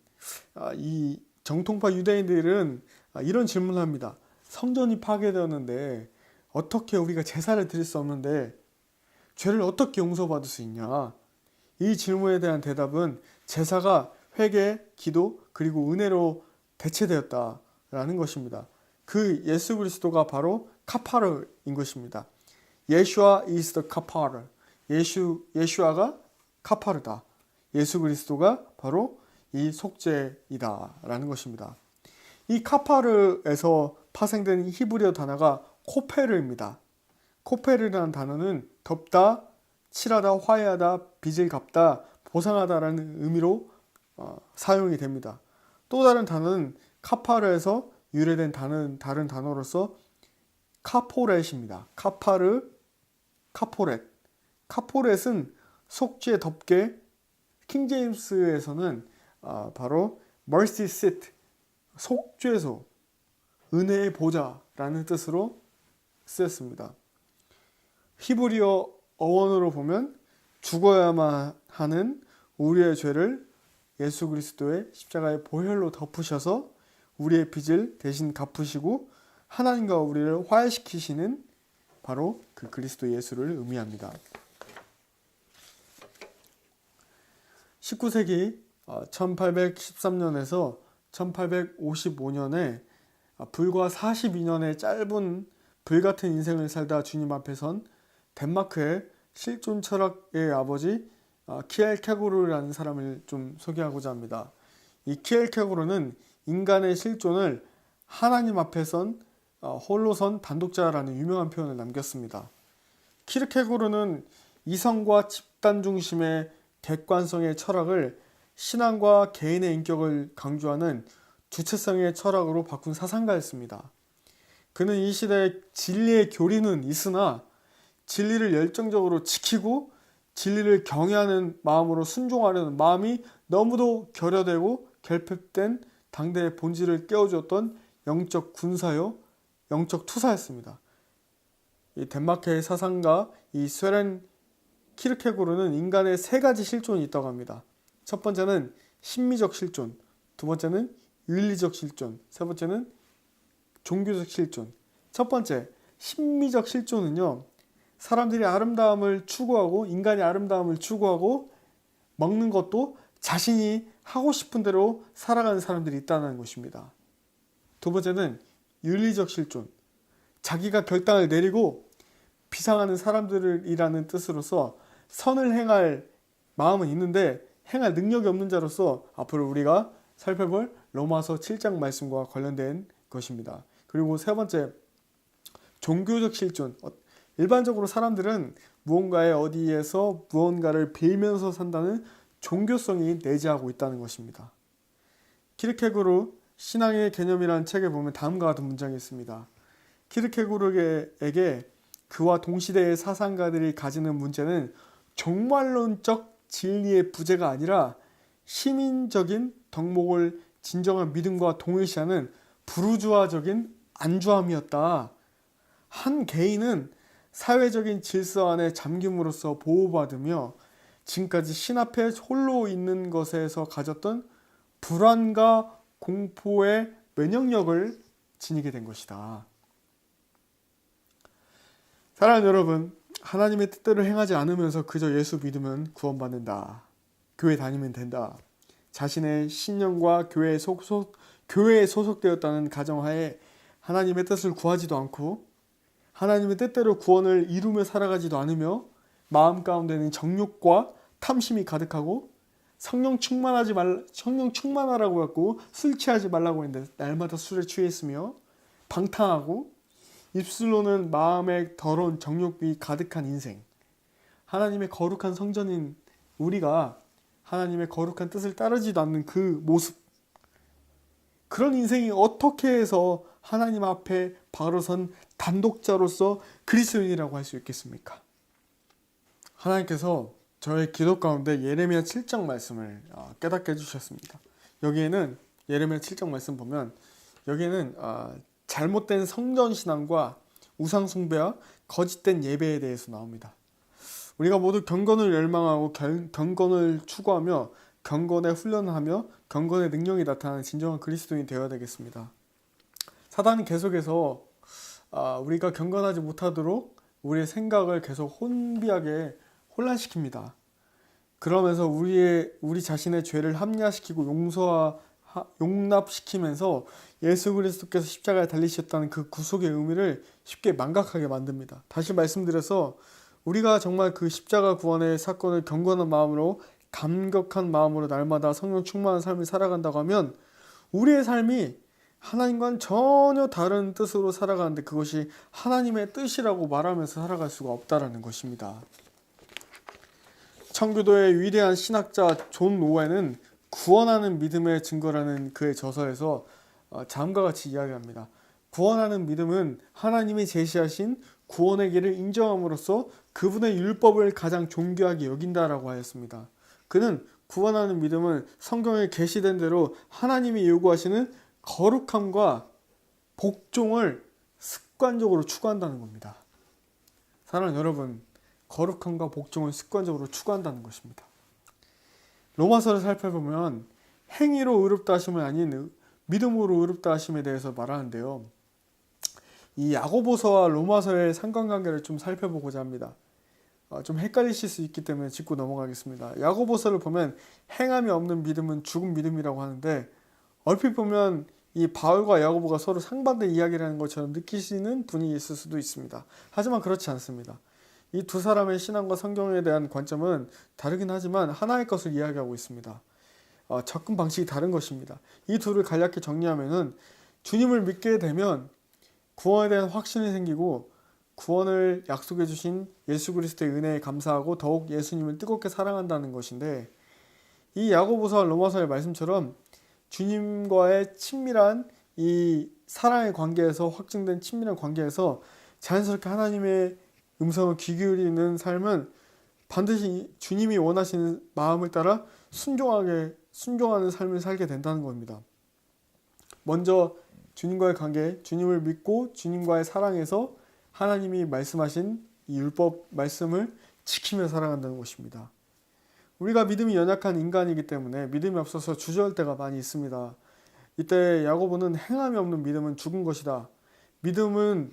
이 정통파 유대인들은 이런 질문을 합니다. 성전이 파괴되었는데 어떻게 우리가 제사를 드릴 수 없는데 죄를 어떻게 용서받을 수 있냐? 이 질문에 대한 대답은 제사가 회개, 기도, 그리고 은혜로 대체되었다라는 것입니다. 그 예수 그리스도가 바로 카파르인 것입니다. 예슈아 is the 카파르. 예슈아가 카파르다. 예수 그리스도가 바로 이 속죄이다라는 것입니다. 이 카파르에서 파생된 히브리어 단어가 코페르입니다. 코페르라는 단어는 덮다, 칠하다, 화해하다, 빚을 갚다, 보상하다라는 의미로 사용이 됩니다. 또 다른 단어는 카파르에서 유래된 다른 단어로서 카포렛입니다. 카파르, 카포렛. 카포렛은 속죄, 덮개, 킹제임스에서는 바로 mercy seat, 속죄소, 은혜의 보좌라는 뜻으로 쓰였습니다. 히브리어 어원으로 보면 죽어야만 하는 우리의 죄를 예수 그리스도의 십자가의 보혈로 덮으셔서 우리의 빚을 대신 갚으시고 하나님과 우리를 화해시키시는 바로 그 그리스도 예수를 의미합니다. 19세기 1813년에서 1855년에 불과 42년의 짧은 불같은 인생을 살다 주님 앞에 선 덴마크의 실존 철학의 아버지 키엘케고르라는 사람을 좀 소개하고자 합니다. 이 키엘케고르는 인간의 실존을 하나님 앞에 선 홀로 선 단독자라는 유명한 표현을 남겼습니다. 키르케고르는 이성과 집단 중심의 객관성의 철학을 신앙과 개인의 인격을 강조하는 주체성의 철학으로 바꾼 사상가였습니다. 그는 이 시대에 진리의 교리는 있으나 진리를 열정적으로 지키고 진리를 경외하는 마음으로 순종하려는 마음이 너무도 결여되고 결핍된 당대의 본질을 깨워주었던 영적 군사요, 영적 투사였습니다. 이 덴마크의 사상가 이 쇠렌 키르케고르는 인간의 세 가지 실존이 있다고 합니다. 첫 번째는 심미적 실존, 두 번째는 윤리적 실존, 세 번째는 종교적 실존. 첫 번째, 심미적 실존은요, 사람들이 아름다움을 추구하고 인간이 아름다움을 추구하고 먹는 것도 자신이 하고 싶은 대로 살아가는 사람들이 있다는 것입니다. 두 번째는 윤리적 실존. 자기가 결단을 내리고 비상하는 사람들이라는 뜻으로서 선을 행할 마음은 있는데 행할 능력이 없는 자로서 앞으로 우리가 살펴볼 로마서 7장 말씀과 관련된 것입니다. 그리고 세 번째, 종교적 실존. 일반적으로 사람들은 무언가에 어디에서 무언가를 빌면서 산다는 종교성이 내재하고 있다는 것입니다. 키르케고르 신앙의 개념이라는 책에 보면 다음과 같은 문장이 있습니다. 키르케고르에게 그와 동시대의 사상가들이 가지는 문제는 종말론적 진리의 부재가 아니라 시민적인 덕목을 진정한 믿음과 동일시하는 부르주아적인 안주함이었다. 한 개인은 사회적인 질서 안에 잠김으로써 보호받으며 지금까지 신 앞에 홀로 있는 것에서 가졌던 불안과 공포의 면역력을 지니게 된 것이다. 사랑하는 여러분, 하나님의 뜻대로 행하지 않으면서 그저 예수 믿으면 구원받는다. 교회 다니면 된다. 자신의 신념과 교회에 소속되었다는 가정하에 하나님의 뜻을 구하지도 않고 하나님의 뜻대로 구원을 이루며 살아가지도 않으며 마음 가운데는 정욕과 탐심이 가득하고 성령 충만하라고 했고 술 취하지 말라고 했는데 날마다 술에 취해 있으며 방탕하고 입술로는 마음에 더러운 정욕이 가득한 인생. 하나님의 거룩한 성전인 우리가 하나님의 거룩한 뜻을 따르지도 않는 그 모습. 그런 인생이 어떻게 해서 하나님 앞에 바로 선 단독자로서 그리스도인이라고 할 수 있겠습니까? 하나님께서 저의 기도 가운데 예레미야 7장 말씀을 깨닫게 해주셨습니다. 여기에는 예레미야 7장 말씀 보면 여기에는 잘못된 성전신앙과 우상숭배와 거짓된 예배에 대해서 나옵니다. 우리가 모두 경건을 열망하고 경건을 추구하며 경건에 훈련하며 경건의 능력이 나타나는 진정한 그리스도인이 되어야 되겠습니다. 사단은 계속해서 우리가 경건하지 못하도록 우리의 생각을 계속 혼비하게 혼란시킵니다. 그러면서 우리 자신의 죄를 합리화시키고 용납시키면서 예수 그리스도께서 십자가에 달리셨다는 그 구속의 의미를 쉽게 망각하게 만듭니다. 다시 말씀드려서 우리가 정말 그 십자가 구원의 사건을 경건한 마음으로 감격한 마음으로 날마다 성령 충만한 삶을 살아간다고 하면 우리의 삶이 하나님과는 전혀 다른 뜻으로 살아가는데 그것이 하나님의 뜻이라고 말하면서 살아갈 수가 없다라는 것입니다. 청교도의 위대한 신학자 존 오웬은 구원하는 믿음의 증거라는 그의 저서에서 다음과 같이 이야기합니다. 구원하는 믿음은 하나님이 제시하신 구원의 길을 인정함으로써 그분의 율법을 가장 존귀하게 여긴다라고 하였습니다. 그는 구원하는 믿음은 성경에 계시된 대로 하나님이 요구하시는 거룩함과 복종을 습관적으로 추구한다는 겁니다. 사랑하는 여러분, 거룩함과 복종을 습관적으로 추구한다는 것입니다. 로마서를 살펴보면 행위로 의롭다 하심이 아닌 믿음으로 의롭다 하심에 대해서 말하는데요. 이 야고보서와 로마서의 상관관계를 좀 살펴보고자 합니다. 좀 헷갈리실 수 있기 때문에 짚고 넘어가겠습니다. 야고보서를 보면 행함이 없는 믿음은 죽은 믿음이라고 하는데 얼핏 보면 이 바울과 야고보가 서로 상반된 이야기라는 것처럼 느끼시는 분이 있을 수도 있습니다. 하지만 그렇지 않습니다. 이 두 사람의 신앙과 성경에 대한 관점은 다르긴 하지만 하나의 것을 이야기하고 있습니다. 접근 방식이 다른 것입니다. 이 둘을 간략히 정리하면은 주님을 믿게 되면 구원에 대한 확신이 생기고 구원을 약속해 주신 예수 그리스도의 은혜에 감사하고 더욱 예수님을 뜨겁게 사랑한다는 것인데, 이 야고보서와 로마서의 말씀처럼 주님과의 친밀한 이 사랑의 관계에서 확증된 친밀한 관계에서 자연스럽게 하나님의 음성을 귀 기울이는 삶은 반드시 주님이 원하시는 마음을 따라 순종하는 삶을 살게 된다는 겁니다. 먼저 주님과의 관계, 주님을 믿고 주님과의 사랑에서 하나님이 말씀하신 이 율법 말씀을 지키며 살아간다는 것입니다. 우리가 믿음이 연약한 인간이기 때문에 믿음이 없어서 주저할 때가 많이 있습니다. 이때 야고보는 행함이 없는 믿음은 죽은 것이다. 믿으면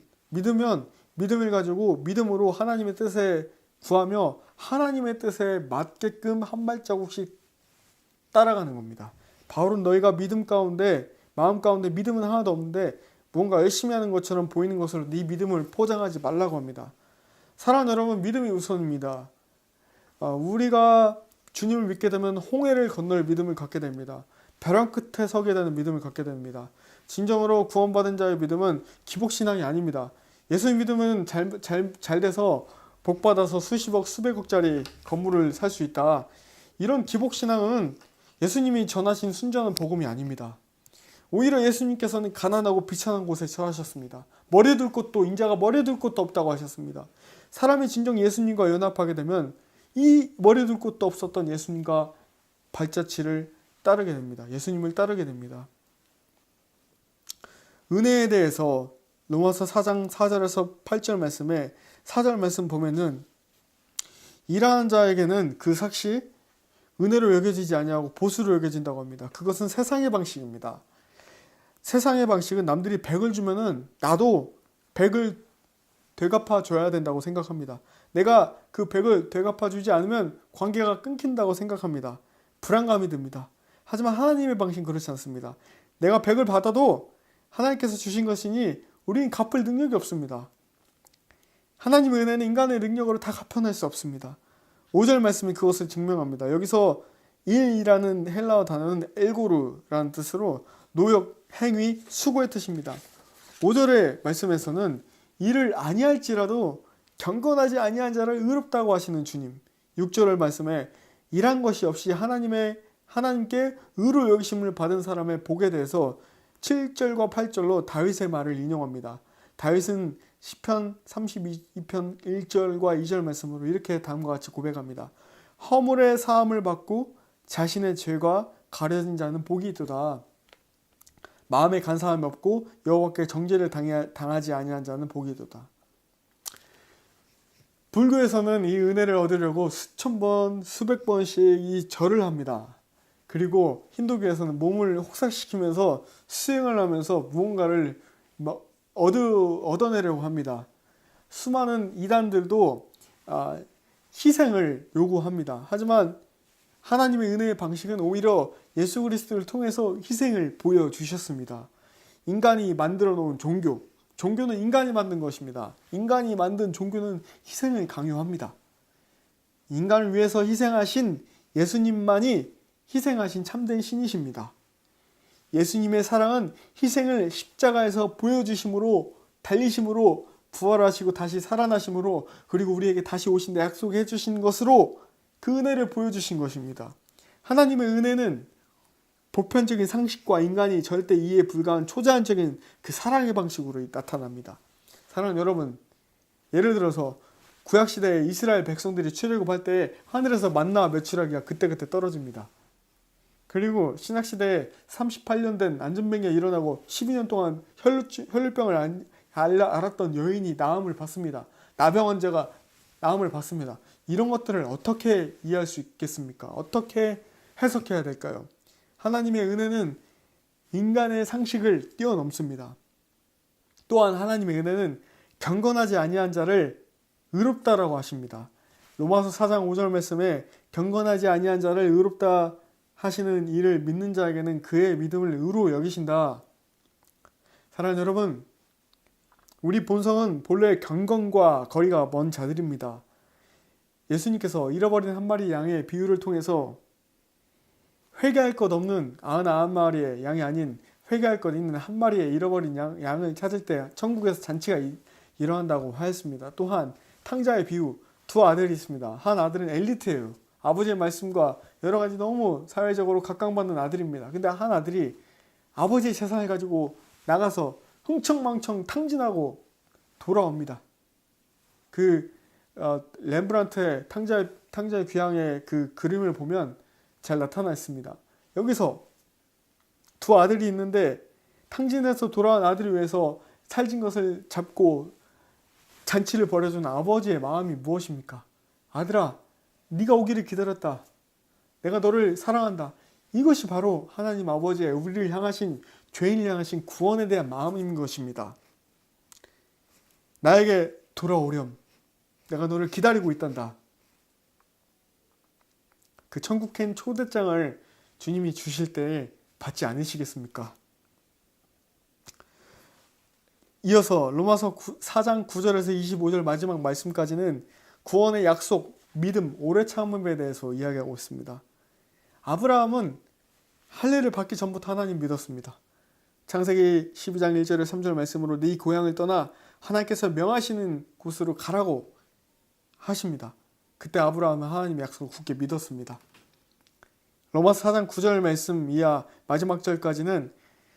믿음을 가지고 믿음으로 하나님의 뜻에 구하며 하나님의 뜻에 맞게끔 한 발자국씩 따라가는 겁니다. 바울은 너희가 믿음 가운데 마음 가운데 믿음은 하나도 없는데 뭔가 열심히 하는 것처럼 보이는 것으로 네 믿음을 포장하지 말라고 합니다. 사랑하는 여러분, 믿음이 우선입니다. 우리가 주님을 믿게 되면 홍해를 건널 믿음을 갖게 됩니다. 벼랑 끝에 서게 되는 믿음을 갖게 됩니다. 진정으로 구원받은 자의 믿음은 기복신앙이 아닙니다. 예수님 믿음은 잘 돼서 복받아서 수십억 수백억짜리 건물을 살 수 있다. 이런 기복신앙은 예수님이 전하신 순전한 복음이 아닙니다. 오히려 예수님께서는 가난하고 비천한 곳에 처하셨습니다. 머리둘 곳도 인자가 머리둘 곳도 없다고 하셨습니다. 사람이 진정 예수님과 연합하게 되면 이 머리둘 곳도 없었던 예수님과 발자취를 따르게 됩니다. 예수님을 따르게 됩니다. 은혜에 대해서 로마서 4장 4절에서 8절 말씀에 4절 말씀 보면은 일하는 자에게는 그 삭시 은혜로 여겨지지 아니하고 보수로 여겨진다고 합니다. 그것은 세상의 방식입니다. 세상의 방식은 남들이 100을 주면은 나도 100을 되갚아 줘야 된다고 생각합니다. 내가 그 100을 되갚아 주지 않으면 관계가 끊긴다고 생각합니다. 불안감이 듭니다. 하지만 하나님의 방식은 그렇지 않습니다. 내가 100을 받아도 하나님께서 주신 것이니 우리는 갚을 능력이 없습니다. 하나님의 은혜는 인간의 능력으로 다 갚아낼 수 없습니다. 5절 말씀이 그것을 증명합니다. 여기서 일이라는 헬라어 단어는 엘고르라는 뜻으로 노역, 행위, 수고의 뜻입니다. 5절의 말씀에서는 일을 아니할지라도 경건하지 아니한 자를 의롭다고 하시는 주님. 6절의 말씀에 일한 것이 없이 하나님께 의로 여기심을 받은 사람의 복에 대해서 7절과 8절로 다윗의 말을 인용합니다. 다윗은 시편 32편 1절과 2절 말씀으로 이렇게 다음과 같이 고백합니다. 허물의 사함을 받고 자신의 죄가 가려진 자는 복이 있도다. 마음에 간사함이 없고 여호와께 정죄를 당하지 아니한 자는 복이 있도다. 불교에서는 이 은혜를 얻으려고 수천 번, 수백 번씩 이 절을 합니다. 그리고 힌두교에서는 몸을 혹사시키면서 수행을 하면서 무언가를 얻어내려고 합니다. 수많은 이단들도 희생을 요구합니다. 하지만 하나님의 은혜의 방식은 오히려 예수 그리스도를 통해서 희생을 보여주셨습니다. 인간이 만들어 놓은 종교는 인간이 만든 것입니다. 인간이 만든 종교는 희생을 강요합니다. 인간을 위해서 희생하신 예수님만이 희생하신 참된 신이십니다. 예수님의 사랑은 희생을 십자가에서 보여주심으로, 달리심으로, 부활하시고 다시 살아나심으로, 그리고 우리에게 다시 오신다 약속해 주신 것으로 그 은혜를 보여주신 것입니다. 하나님의 은혜는 보편적인 상식과 인간이 절대 이해 불가한 초자연적인 그 사랑의 방식으로 나타납니다. 사랑하는 여러분, 예를 들어서 구약시대에 이스라엘 백성들이 출애굽할 때 하늘에서 만나와 메추라기가 그때그때 떨어집니다. 그리고 신약시대에 38년 된 안전병이 일어나고 12년 동안 혈루병을 앓았던 여인이 나음을 받습니다. 나병 환자가 나음을 받습니다. 이런 것들을 어떻게 이해할 수 있겠습니까? 어떻게 해석해야 될까요? 하나님의 은혜는 인간의 상식을 뛰어넘습니다. 또한 하나님의 은혜는 경건하지 아니한 자를 의롭다라고 하십니다. 로마서 4장 5절 말씀에 경건하지 아니한 자를 의롭다 하시는 이를 믿는 자에게는 그의 믿음을 의로 여기신다. 사랑하는 여러분, 우리 본성은 본래 경건과 거리가 먼 자들입니다. 예수님께서 잃어버린 한 마리 양의 비유를 통해서 회개할 것 없는 99마리의 양이 아닌 회개할 것 있는 한 마리의 잃어버린 양을 찾을 때 천국에서 잔치가 일어난다고 하였습니다. 또한 탕자의 비유, 두 아들이 있습니다. 한 아들은 엘리트예요. 아버지의 말씀과 여러 가지 너무 사회적으로 각광받는 아들입니다. 근데 한 아들이 아버지의 재산을 가지고 나가서 흥청망청 탕진하고 돌아옵니다. 렘브란트의 탕자의 귀향의 그 그림을 보면 잘 나타나 있습니다. 여기서 두 아들이 있는데 탕진해서 돌아온 아들을 위해서 살진 것을 잡고 잔치를 벌여준 아버지의 마음이 무엇입니까? 아들아, 네가 오기를 기다렸다. 내가 너를 사랑한다. 이것이 바로 하나님 아버지의 우리를 향하신, 죄인을 향하신 구원에 대한 마음인 것입니다. 나에게 돌아오렴. 내가 너를 기다리고 있단다. 그 천국행 초대장을 주님이 주실 때 받지 않으시겠습니까? 이어서 로마서 4장 9절에서 25절 마지막 말씀까지는 구원의 약속, 믿음, 오래 참음에 대해서 이야기하고 있습니다. 아브라함은 할례를 받기 전부터 하나님 믿었습니다. 창세기 12장 1절에 3절 말씀으로 네 고향을 떠나 하나님께서 명하시는 곳으로 가라고 하십니다. 그때 아브라함은 하나님의 약속을 굳게 믿었습니다. 로마서 4장 9절 말씀 이하 마지막 절까지는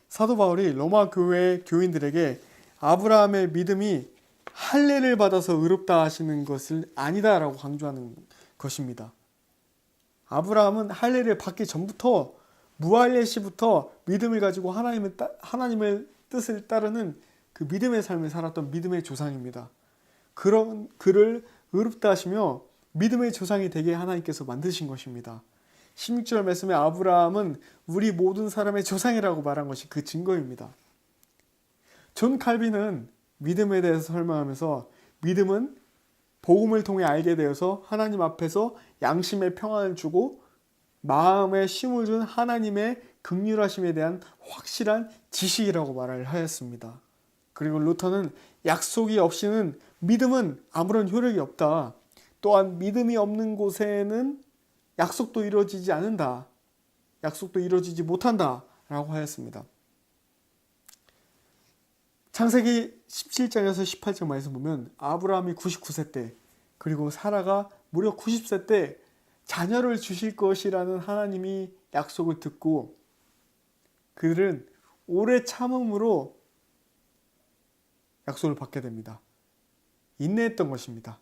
사도 바울이 로마 교회 교인들에게 아브라함의 믿음이 할례를 받아서 의롭다 하시는 것을 아니다라고 강조하는 것입니다. 아브라함은 할례를 받기 전부터 무할례 시부터 믿음을 가지고 하나님의 뜻을 따르는 그 믿음의 삶을 살았던 믿음의 조상입니다. 그런 그를 의롭다 하시며 믿음의 조상이 되게 하나님께서 만드신 것입니다. 16절 말씀에 아브라함은 우리 모든 사람의 조상이라고 말한 것이 그 증거입니다. 존 칼빈은 믿음에 대해서 설명하면서 믿음은 복음을 통해 알게 되어서 하나님 앞에서 양심의 평안을 주고 마음에 쉼을 준 하나님의 긍휼하심에 대한 확실한 지식이라고 말을 하였습니다. 그리고 루터는 약속이 없이는 믿음은 아무런 효력이 없다. 또한 믿음이 없는 곳에는 약속도 이루어지지 않는다. 약속도 이루어지지 못한다. 라고 하였습니다. 창세기 17장에서 18장 말씀 보면 아브라함이 99세 때 그리고 사라가 무려 90세 때 자녀를 주실 것이라는 하나님이 약속을 듣고 그들은 오래 참음으로 약속을 받게 됩니다. 인내했던 것입니다.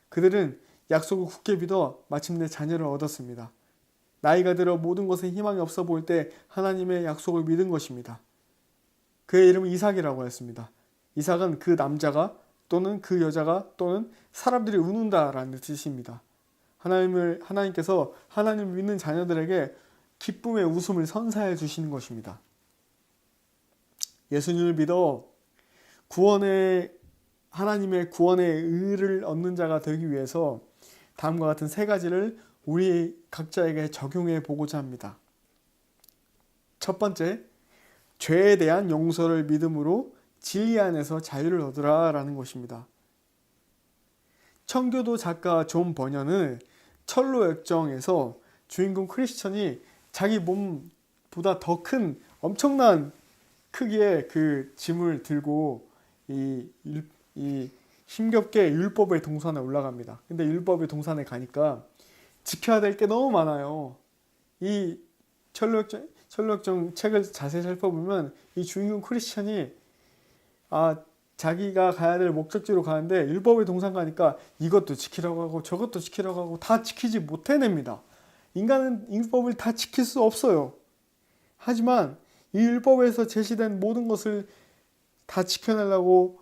그들은 약속을 굳게 믿어 마침내 자녀를 얻었습니다. 나이가 들어 모든 것에 희망이 없어 보일 때 하나님의 약속을 믿은 것입니다. 그의 이름은 이삭이라고 했습니다. 이삭은 그 남자가 또는 그 여자가 또는 사람들이 웃는다라는 뜻입니다. 하나님께서 하나님을 믿는 자녀들에게 기쁨의 웃음을 선사해 주시는 것입니다. 예수님을 믿어 하나님의 구원의 의를 얻는 자가 되기 위해서 다음과 같은 세 가지를 우리 각자에게 적용해 보고자 합니다. 첫 번째, 죄에 대한 용서를 믿음으로 진리 안에서 자유를 얻으라 라는 것입니다. 청교도 작가 존 버년은 철로 역정에서 주인공 크리스천이 자기 몸보다 더 큰 엄청난 크기의 그 짐을 들고 이 힘겹게 율법의 동산에 올라갑니다. 근데 율법의 동산에 가니까 지켜야 될 게 너무 많아요. 이 철로역정 책을 자세히 살펴보면 이 주인공 크리스천이 자기가 가야 될 목적지로 가는데 율법의 동산 가니까 이것도 지키라고 하고 저것도 지키라고 하고 다 지키지 못해냅니다. 인간은 율법을 다 지킬 수 없어요. 하지만 이 율법에서 제시된 모든 것을 다 지켜내려고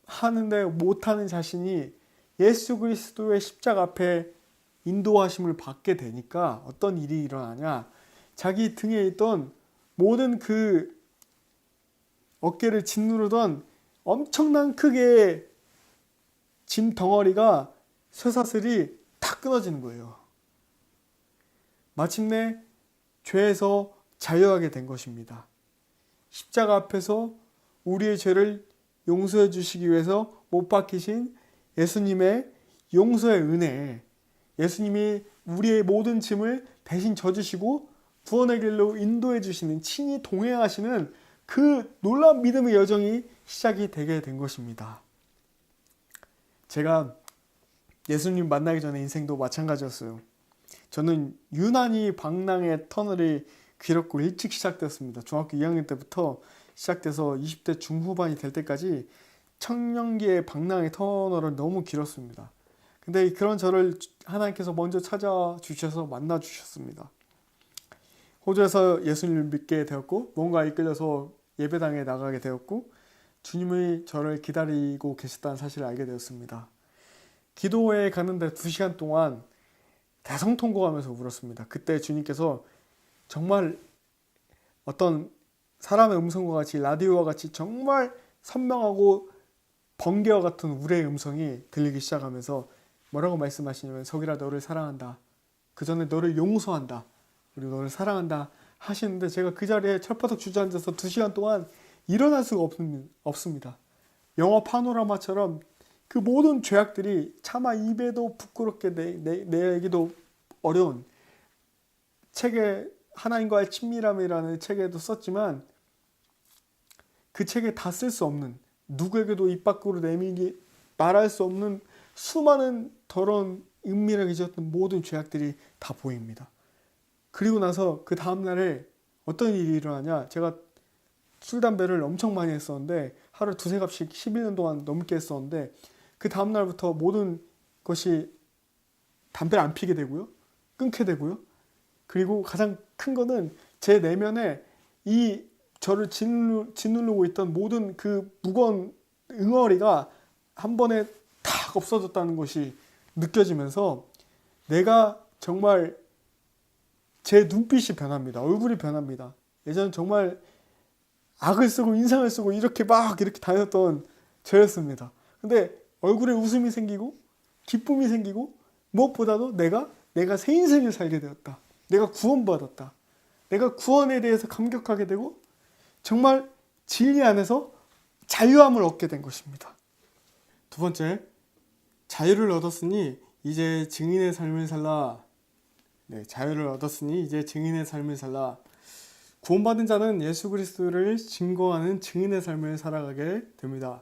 하는데 못하는 자신이 예수 그리스도의 십자가 앞에 인도하심을 받게 되니까 어떤 일이 일어나냐, 자기 등에 있던 모든 그 어깨를 짓누르던 엄청난 크기의 짐 덩어리가 쇠사슬이 탁 끊어지는 거예요. 마침내 죄에서 자유하게 된 것입니다. 십자가 앞에서 우리의 죄를 용서해 주시기 위해서 못 박히신 예수님의 용서의 은혜, 예수님이 우리의 모든 짐을 대신 져주시고 구원의 길로 인도해 주시는, 친히 동행하시는 그 놀라운 믿음의 여정이 시작이 되게 된 것입니다. 제가 예수님 만나기 전에 인생도 마찬가지였어요. 저는 유난히 방랑의 터널이 길었고 일찍 시작됐습니다. 중학교 2학년 때부터 시작돼서 20대 중후반이 될 때까지 청년기의 방랑의 터널은 너무 길었습니다. 근데 그런 저를 하나님께서 먼저 찾아주셔서 만나주셨습니다. 호주에서 예수님을 믿게 되었고 뭔가 이끌려서 예배당에 나가게 되었고 주님이 저를 기다리고 계셨다는 사실을 알게 되었습니다. 기도회에 가는데 2시간 동안 대성통곡하면서 울었습니다. 그때 주님께서 정말 어떤 사람의 음성과 같이 라디오와 같이 정말 선명하고 번개와 같은 우레의 음성이 들리기 시작하면서 뭐라고 말씀하시냐면 석이라 너를 사랑한다. 그 전에 너를 용서한다. 그리고 너를 사랑한다 하시는데 제가 그 자리에 철퍼덕 주저앉아서 2시간 동안 일어날 수가 없습니다. 영화 파노라마처럼 그 모든 죄악들이 차마 입에도 부끄럽게 내기도 어려운 책에 하나님과의 친밀함이라는 책에도 썼지만 그 책에 다 쓸 수 없는 누구에게도 입 밖으로 내밀기 말할 수 없는 수많은 더러운 은밀하게 지었던 모든 죄악들이 다 보입니다. 그리고 나서 그 다음날에 어떤 일이 일어나냐 제가 술 담배를 엄청 많이 했었는데 하루 2-3갑씩 11년 동안 넘게 했었는데 그 다음날부터 모든 것이 담배를 안 피게 되고요. 끊게 되고요. 그리고 가장 큰 거는 제 내면에 이 저를 짓누르고 있던 모든 그 무거운 응어리가 한 번에 탁 없어졌다는 것이 느껴지면서 내가 정말 제 눈빛이 변합니다. 얼굴이 변합니다. 예전 정말 악을 쓰고 인상을 쓰고 이렇게 다녔던 저였습니다. 근데 얼굴에 웃음이 생기고 기쁨이 생기고 무엇보다도 내가 새 인생을 살게 되었다. 내가 구원받았다. 내가 구원에 대해서 감격하게 되고 정말 진리 안에서 자유함을 얻게 된 것입니다. 두 번째, 자유를 얻었으니 이제 증인의 삶을 살라. 자유를 얻었으니 이제 증인의 삶을 살라. 구원받은 자는 예수 그리스도를 증거하는 증인의 삶을 살아가게 됩니다.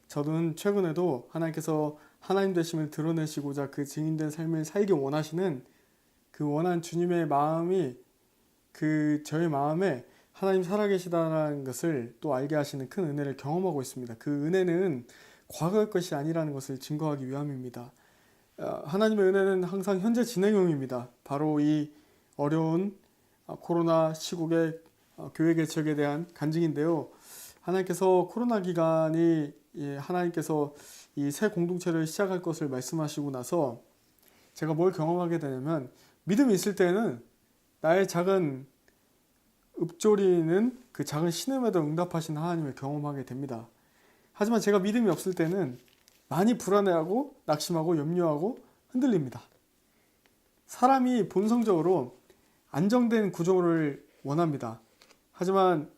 저는 최근에도 하나님께서 하나님 되심을 드러내시고자 그 증인된 삶을 살기 원하시는 그 원한 주님의 마음이 저의 마음에 하나님 살아계시다는 것을 또 알게 하시는 큰 은혜를 경험하고 있습니다. 그 은혜는 과거의 것이 아니라는 것을 증거하기 위함입니다. 하나님의 은혜는 항상 현재 진행형입니다. 바로 이 어려운 코로나 시국의 교회 개척에 대한 간증인데요. 하나님께서 코로나 기간이 하나님께서 이 새 공동체를 시작할 것을 말씀하시고 나서 제가 뭘 경험하게 되냐면 믿음이 있을 때는 나의 작은 읊조리는 그 작은 신음에도 응답하시는 하나님을 경험하게 됩니다. 하지만 제가 믿음이 없을 때는 많이 불안해하고 낙심하고 염려하고 흔들립니다. 사람이 본성적으로 안정된 구조를 원합니다. 하지만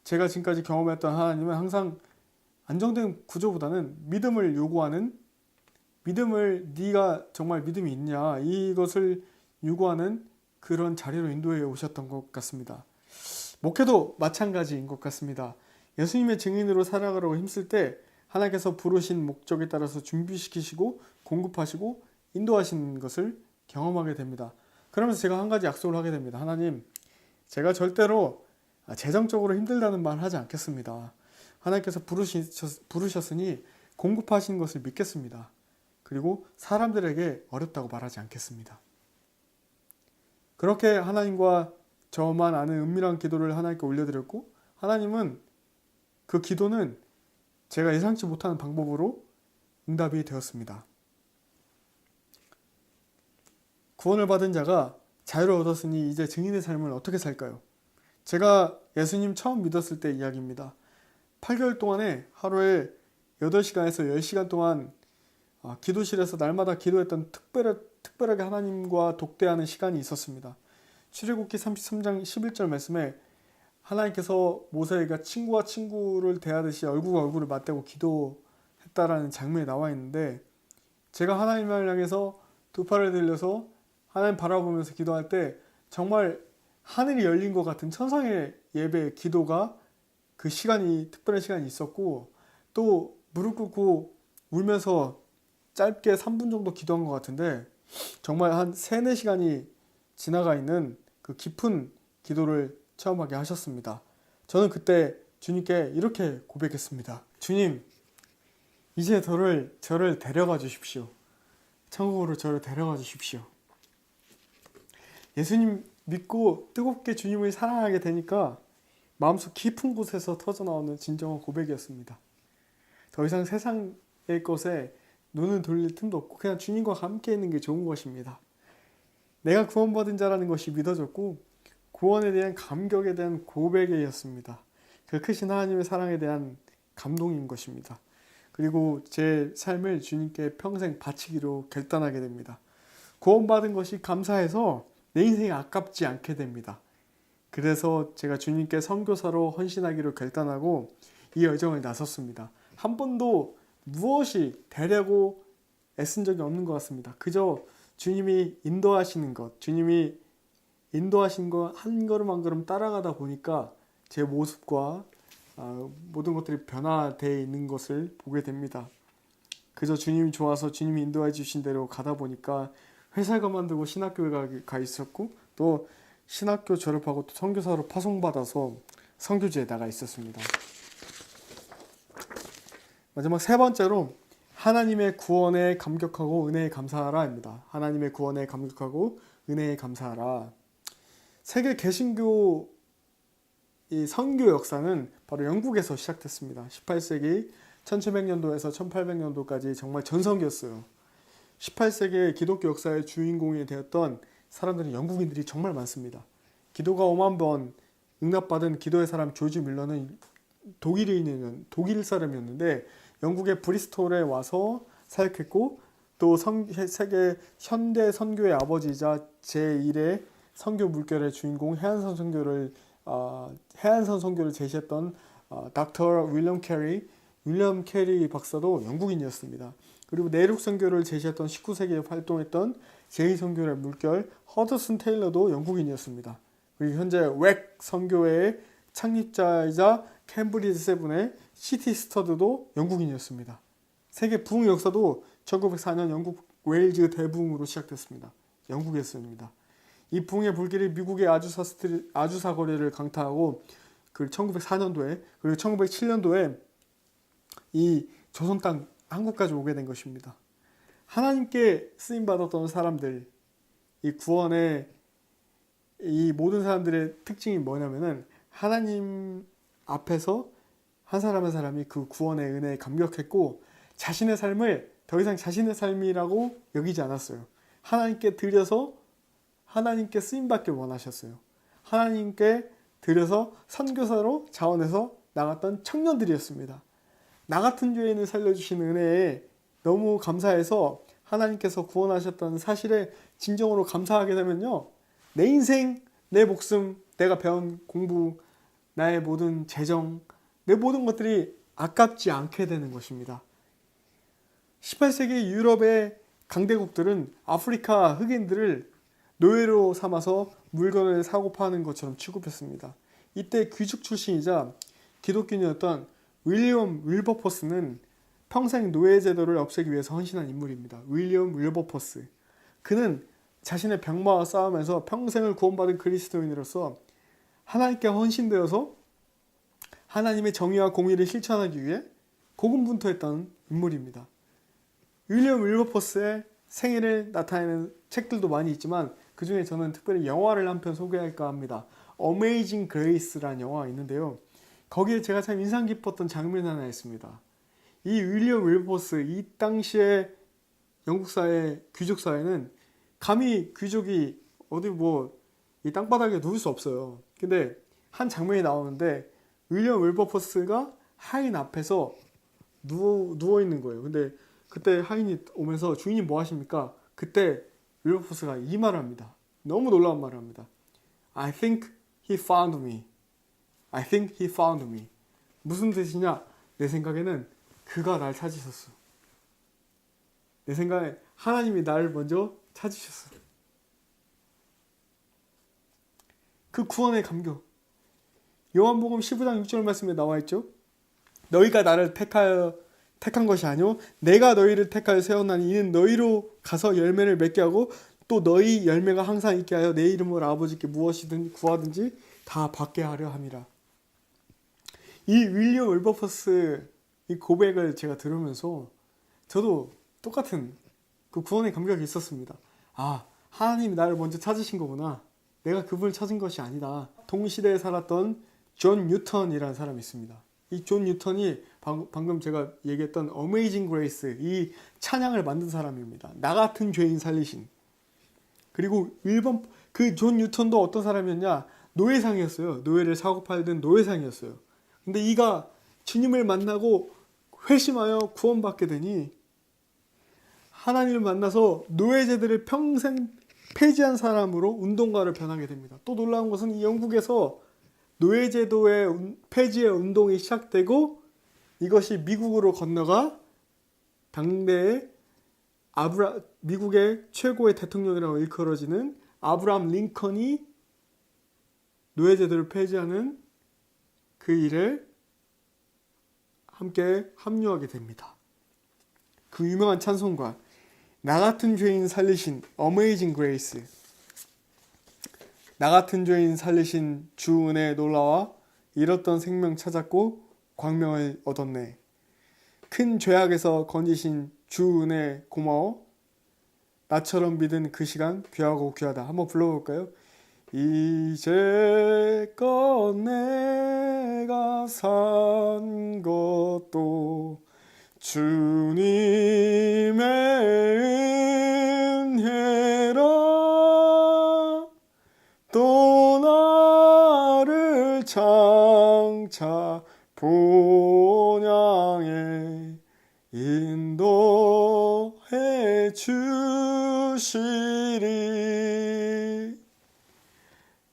제가 지금까지 경험했던 하나님은 항상 안정된 구조보다는 믿음을 요구하는 네가 정말 믿음이 있냐 이것을 요구하는 그런 자리로 인도해 오셨던 것 같습니다. 목회도 마찬가지인 것 같습니다. 예수님의 증인으로 살아가려고 힘쓸 때 하나님께서 부르신 목적에 따라서 준비시키시고 공급하시고 인도하시는 것을 경험하게 됩니다. 그러면서 제가 한 가지 약속을 하게 됩니다. 하나님, 제가 절대로 재정적으로 힘들다는 말 하지 않겠습니다. 하나님께서 부르셨으니 공급하시는 것을 믿겠습니다. 그리고 사람들에게 어렵다고 말하지 않겠습니다. 그렇게 하나님과 저만 아는 은밀한 기도를 하나님께 올려드렸고 하나님은 그 기도는 제가 예상치 못하는 방법으로 응답이 되었습니다. 구원을 받은 자가 자유를 얻었으니 이제 증인의 삶을 어떻게 살까요? 제가 예수님 처음 믿었을 때 이야기입니다. 8개월 동안에 하루에 8시간에서 10시간 동안 기도실에서 날마다 기도했던 특별하게 하나님과 독대하는 시간이 있었습니다. 출애굽기 33장 11절 말씀에 하나님께서 모세가 친구와 친구를 대하듯이 얼굴과 얼굴을 맞대고 기도했다라는 장면이 나와 있는데 제가 하나님을 향해서 두 팔을 들려서 하나님 바라보면서 기도할 때 정말 하늘이 열린 것 같은 천상의 예배 기도가 그 시간이 특별한 시간이 있었고 또 무릎 꿇고 울면서 짧게 3분 정도 기도한 것 같은데 정말 한 3, 4시간이 지나가 있는 그 깊은 기도를 체험하게 하셨습니다. 저는 그때 주님께 이렇게 고백했습니다. 주님, 이제 저를 데려가 주십시오. 천국으로 저를 데려가 주십시오. 예수님 믿고 뜨겁게 주님을 사랑하게 되니까 마음속 깊은 곳에서 터져나오는 진정한 고백이었습니다. 더 이상 세상의 것에 눈을 돌릴 틈도 없고 그냥 주님과 함께 있는 게 좋은 것입니다. 내가 구원받은 자라는 것이 믿어졌고 구원에 대한 감격에 대한 고백이었습니다. 그 크신 하나님의 사랑에 대한 감동인 것입니다. 그리고 제 삶을 주님께 평생 바치기로 결단하게 됩니다. 구원받은 것이 감사해서 내 인생이 아깝지 않게 됩니다. 그래서 제가 주님께 선교사로 헌신하기로 결단하고 이 여정을 나섰습니다. 한 번도 무엇이 되려고 애쓴 적이 없는 것 같습니다. 그저 주님이 인도하시는 것, 주님이 인도하신 거 한 걸음 한 걸음 따라가다 보니까 제 모습과 모든 것들이 변화되어 있는 것을 보게 됩니다. 그저 주님이 좋아서 주님이 인도해 주신 대로 가다 보니까 회사를 그만두고 신학교에 가 있었고 또 신학교 졸업하고 또 선교사로 파송받아서 선교지에 나가 있었습니다. 마지막 세 번째로 하나님의 구원에 감격하고 은혜에 감사하라입니다. 하나님의 구원에 감격하고 은혜에 감사하라. 세계 개신교 이 선교 역사는 바로 영국에서 시작됐습니다. 18세기 1700년도에서 1800년도까지 정말 전성기였어요. 18세기의 기독교 역사의 주인공이 되었던 사람들은 영국인들이 정말 많습니다. 기도가 5만 번 응답받은 기도의 사람 조지 밀러는 독일 사람이었는데 영국의 브리스톨에 와서 사역했고 또 세계 현대 선교의 아버지이자 제1의 선교 물결의 주인공 해안선 선교를 제시했던 닥터 윌리엄 캐리 박사도 영국인이었습니다. 그리고 내륙 선교를 제시했던 19세기에 활동했던 제2선교의 물결 허드슨 테일러도 영국인이었습니다. 그리고 현재 웩 선교회의 창립자이자 캠브리지 세븐의 시티 스터드도 영국인이었습니다. 세계 부흥 역사도 1904년 영국 웨일즈 대부흥으로 시작됐습니다. 영국이었습니다. 이 부흥의 불길이 미국의 아주사 거리를 강타하고 그 1904년도에 그리고 1907년도에 이 조선 땅 한국까지 오게 된 것입니다. 하나님께 쓰임 받았던 사람들, 이 구원의 이 모든 사람들의 특징이 뭐냐면은 하나님 앞에서 한 사람 한 사람이 그 구원의 은혜에 감격했고 자신의 삶을 더 이상 자신의 삶이라고 여기지 않았어요. 하나님께 드려서 하나님께 쓰임받길 원하셨어요. 하나님께 드려서 선교사로 자원해서 나갔던 청년들이었습니다. 나 같은 죄인을 살려주신 은혜에 너무 감사해서 하나님께서 구원하셨다는 사실에 진정으로 감사하게 되면요. 내 인생, 내 목숨, 내가 배운 공부, 나의 모든 재정, 내 모든 것들이 아깝지 않게 되는 것입니다. 18세기 유럽의 강대국들은 아프리카 흑인들을 노예로 삼아서 물건을 사고 파는 것처럼 취급했습니다. 이때 귀족 출신이자 기독교인이었던 윌리엄 윌버포스는 평생 노예 제도를 없애기 위해서 헌신한 인물입니다. 윌리엄 윌버포스. 그는 자신의 병마와 싸우면서 평생을 구원받은 그리스도인으로서 하나님께 헌신되어서 하나님의 정의와 공의를 실천하기 위해 고군분투했던 인물입니다. 윌리엄 윌버포스의 생애를 나타내는 책들도 많이 있지만 그 중에 저는 특별히 영화를 한 편 소개할까 합니다. 어메이징 그레이스라는 영화가 있는데요. 거기에 제가 참 인상 깊었던 장면이 하나 있습니다. 이 윌리엄 윌버포스, 이 당시에 영국 사회, 귀족 사회는 감히 귀족이 어디 이 땅바닥에 누울 수 없어요. 근데 한 장면이 나오는데 윌리엄 윌버포스가 하인 앞에서 누워 있는 거예요. 근데 그때 하인이 오면서 주인이 뭐 하십니까? 그때 윌버포스가 이 말을 합니다. 너무 놀라운 말을 합니다. I think he found me. I think he found me. 무슨 뜻이냐? 내 생각에는 그가 날 찾으셨어. 내 생각에 하나님이 나를 먼저 찾으셨어. 그 구원의 감격. 요한복음 15장 6절 말씀에 나와 있죠. 너희가 나를 택하여 택한 것이 아니오 내가 너희를 택하여 세워나니 이는 너희로 가서 열매를 맺게 하고 또 너희 열매가 항상 있게 하여 내 이름으로 아버지께 무엇이든 구하든지 다 받게 하려 함이라. 이 윌리엄 윌버퍼스 이 고백을 제가 들으면서 저도 똑같은 그 구원의 감격이 있었습니다. 아, 하나님이 나를 먼저 찾으신 거구나. 내가 그분을 찾은 것이 아니다. 동시대에 살았던 존 뉴턴이라는 사람이 있습니다. 이 존 뉴턴이 방금 제가 얘기했던 어메이징 그레이스 이 찬양을 만든 사람입니다. 나 같은 죄인 살리신. 그리고 그 존 뉴턴도 어떤 사람이었냐? 노예상이었어요. 노예를 사고 팔던 노예상이었어요. 근데 이가 주님을 만나고 회심하여 구원받게 되니 하나님을 만나서 노예제들을 평생 폐지한 사람으로 운동가를 변하게 됩니다. 또 놀라운 것은 이 영국에서 노예제도의 폐지의 운동이 시작되고 이것이 미국으로 건너가 당대의 미국의 최고의 대통령이라고 일컬어지는 아브라함 링컨이 노예제도를 폐지하는 그 일에 함께 합류하게 됩니다. 그 유명한 찬송가 나 같은 죄인 살리신 어메이징 그레이스 나 같은 죄인 살리신 주 은혜에 놀라와 잃었던 생명 찾았고 광명을 얻었네. 큰 죄악에서 건지신 주 은혜 고마워. 나처럼 믿은 그 시간 귀하고 귀하다. 한번 불러볼까요? 이제껏 내가 산 것도 주님의 은혜라. 또 나를 장차 본향에 인도해 주시리.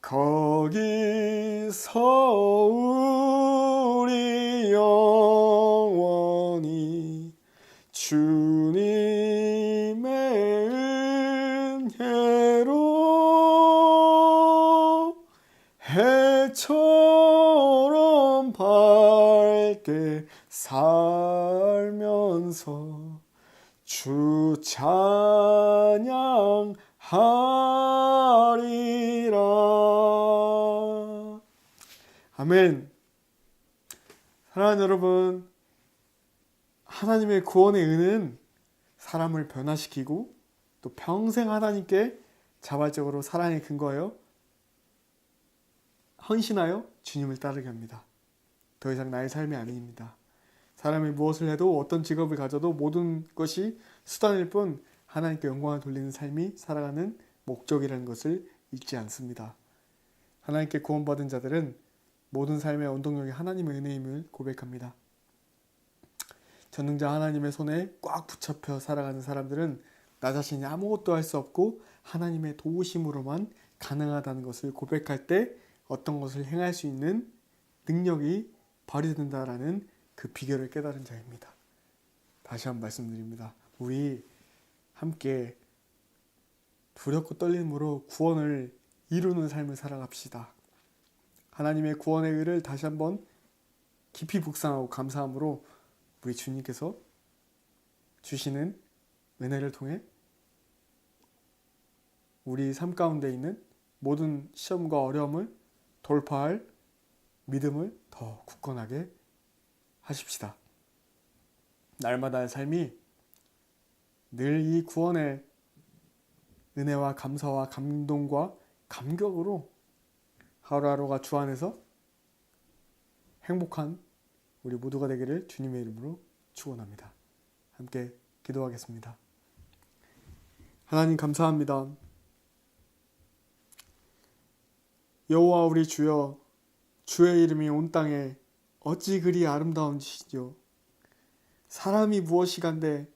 거기서 우리 영원히 주님의 은혜로 해처럼 밝게 살면서 주 찬양하리라. 아멘. 사랑하는 여러분, 하나님의 구원의 은혜는 사람을 변화시키고 또 평생 하나님께 자발적으로 사랑에 근거하여 헌신하여 주님을 따르게 합니다. 더 이상 나의 삶이 아닙니다. 사람이 무엇을 해도 어떤 직업을 가져도 모든 것이 수단일 뿐 하나님께 영광을 돌리는 삶이 살아가는 목적이라는 것을 잊지 않습니다. 하나님께 구원받은 자들은 모든 삶의 원동력이 하나님의 은혜임을 고백합니다. 전능자 하나님의 손에 꽉 붙잡혀 살아가는 사람들은 나 자신이 아무것도 할 수 없고 하나님의 도우심으로만 가능하다는 것을 고백할 때 어떤 것을 행할 수 있는 능력이 발휘된다라는 그 비결을 깨달은 자입니다. 다시 한번 말씀드립니다. 우리 함께 두렵고 떨림으로 구원을 이루는 삶을 살아갑시다. 하나님의 구원의 의를 다시 한번 깊이 묵상하고 감사함으로 우리 주님께서 주시는 은혜를 통해 우리 삶 가운데 있는 모든 시험과 어려움을 돌파할 믿음을 더 굳건하게 하십시다. 날마다의 삶이 늘 이 구원의 은혜와 감사와 감동과 감격으로 하루하루가 주 안에서 행복한 우리 모두가 되기를 주님의 이름으로 축원합니다. 함께 기도하겠습니다. 하나님 감사합니다. 여호와 우리 주여, 주의 이름이 온 땅에 어찌 그리 아름다운지시죠. 사람이 무엇이간데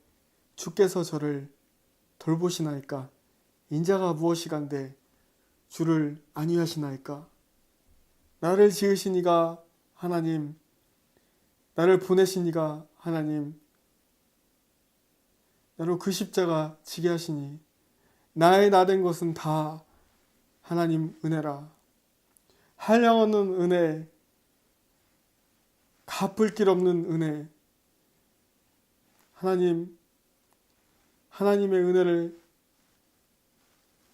주께서 저를 돌보시나이까. 인자가 무엇이간데 주를 안위하시나이까. 나를 지으신 이가 하나님, 나를 보내신 이가 하나님, 나로 그 십자가 지게 하시니 나의 나된 것은 다 하나님 은혜라. 한량없는 은혜, 갚을 길 없는 은혜, 하나님의 은혜를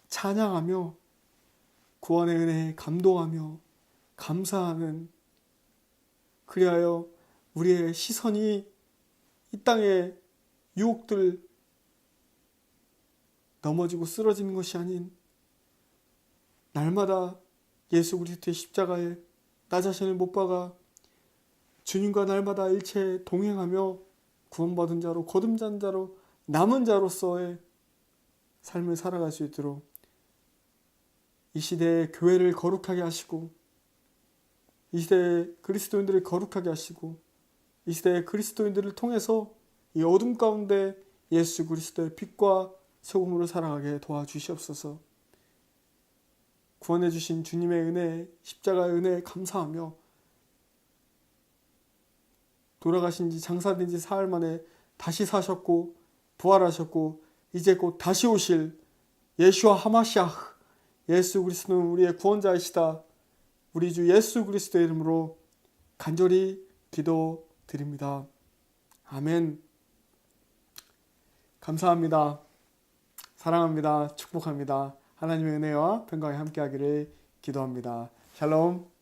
찬양하며 구원의 은혜에 감동하며 감사하는, 그리하여 우리의 시선이 이 땅의 유혹들 넘어지고 쓰러지는 것이 아닌 날마다 예수 그리스도의 십자가에 나 자신을 못 박아 주님과 날마다 일체에 동행하며 구원받은 자로, 거듭난 자로, 남은 자로서의 삶을 살아갈 수 있도록 이 시대의 교회를 거룩하게 하시고, 이 시대의 그리스도인들을 거룩하게 하시고, 이 시대의 그리스도인들을 통해서 이 어둠 가운데 예수 그리스도의 빛과 소금으로 살아가게 도와주시옵소서. 구원해 주신 주님의 은혜, 십자가의 은혜에 감사하며 돌아가신 지 장사된 지 사흘 만에 다시 사셨고 부활하셨고 이제 곧 다시 오실 예수와 하마시아흐, 예수 그리스도는 우리의 구원자이시다. 우리 주 예수 그리스도의 이름으로 간절히 기도드립니다. 아멘. 감사합니다. 사랑합니다. 축복합니다. 하나님의 은혜와 평강이 함께하기를 기도합니다. 샬롬.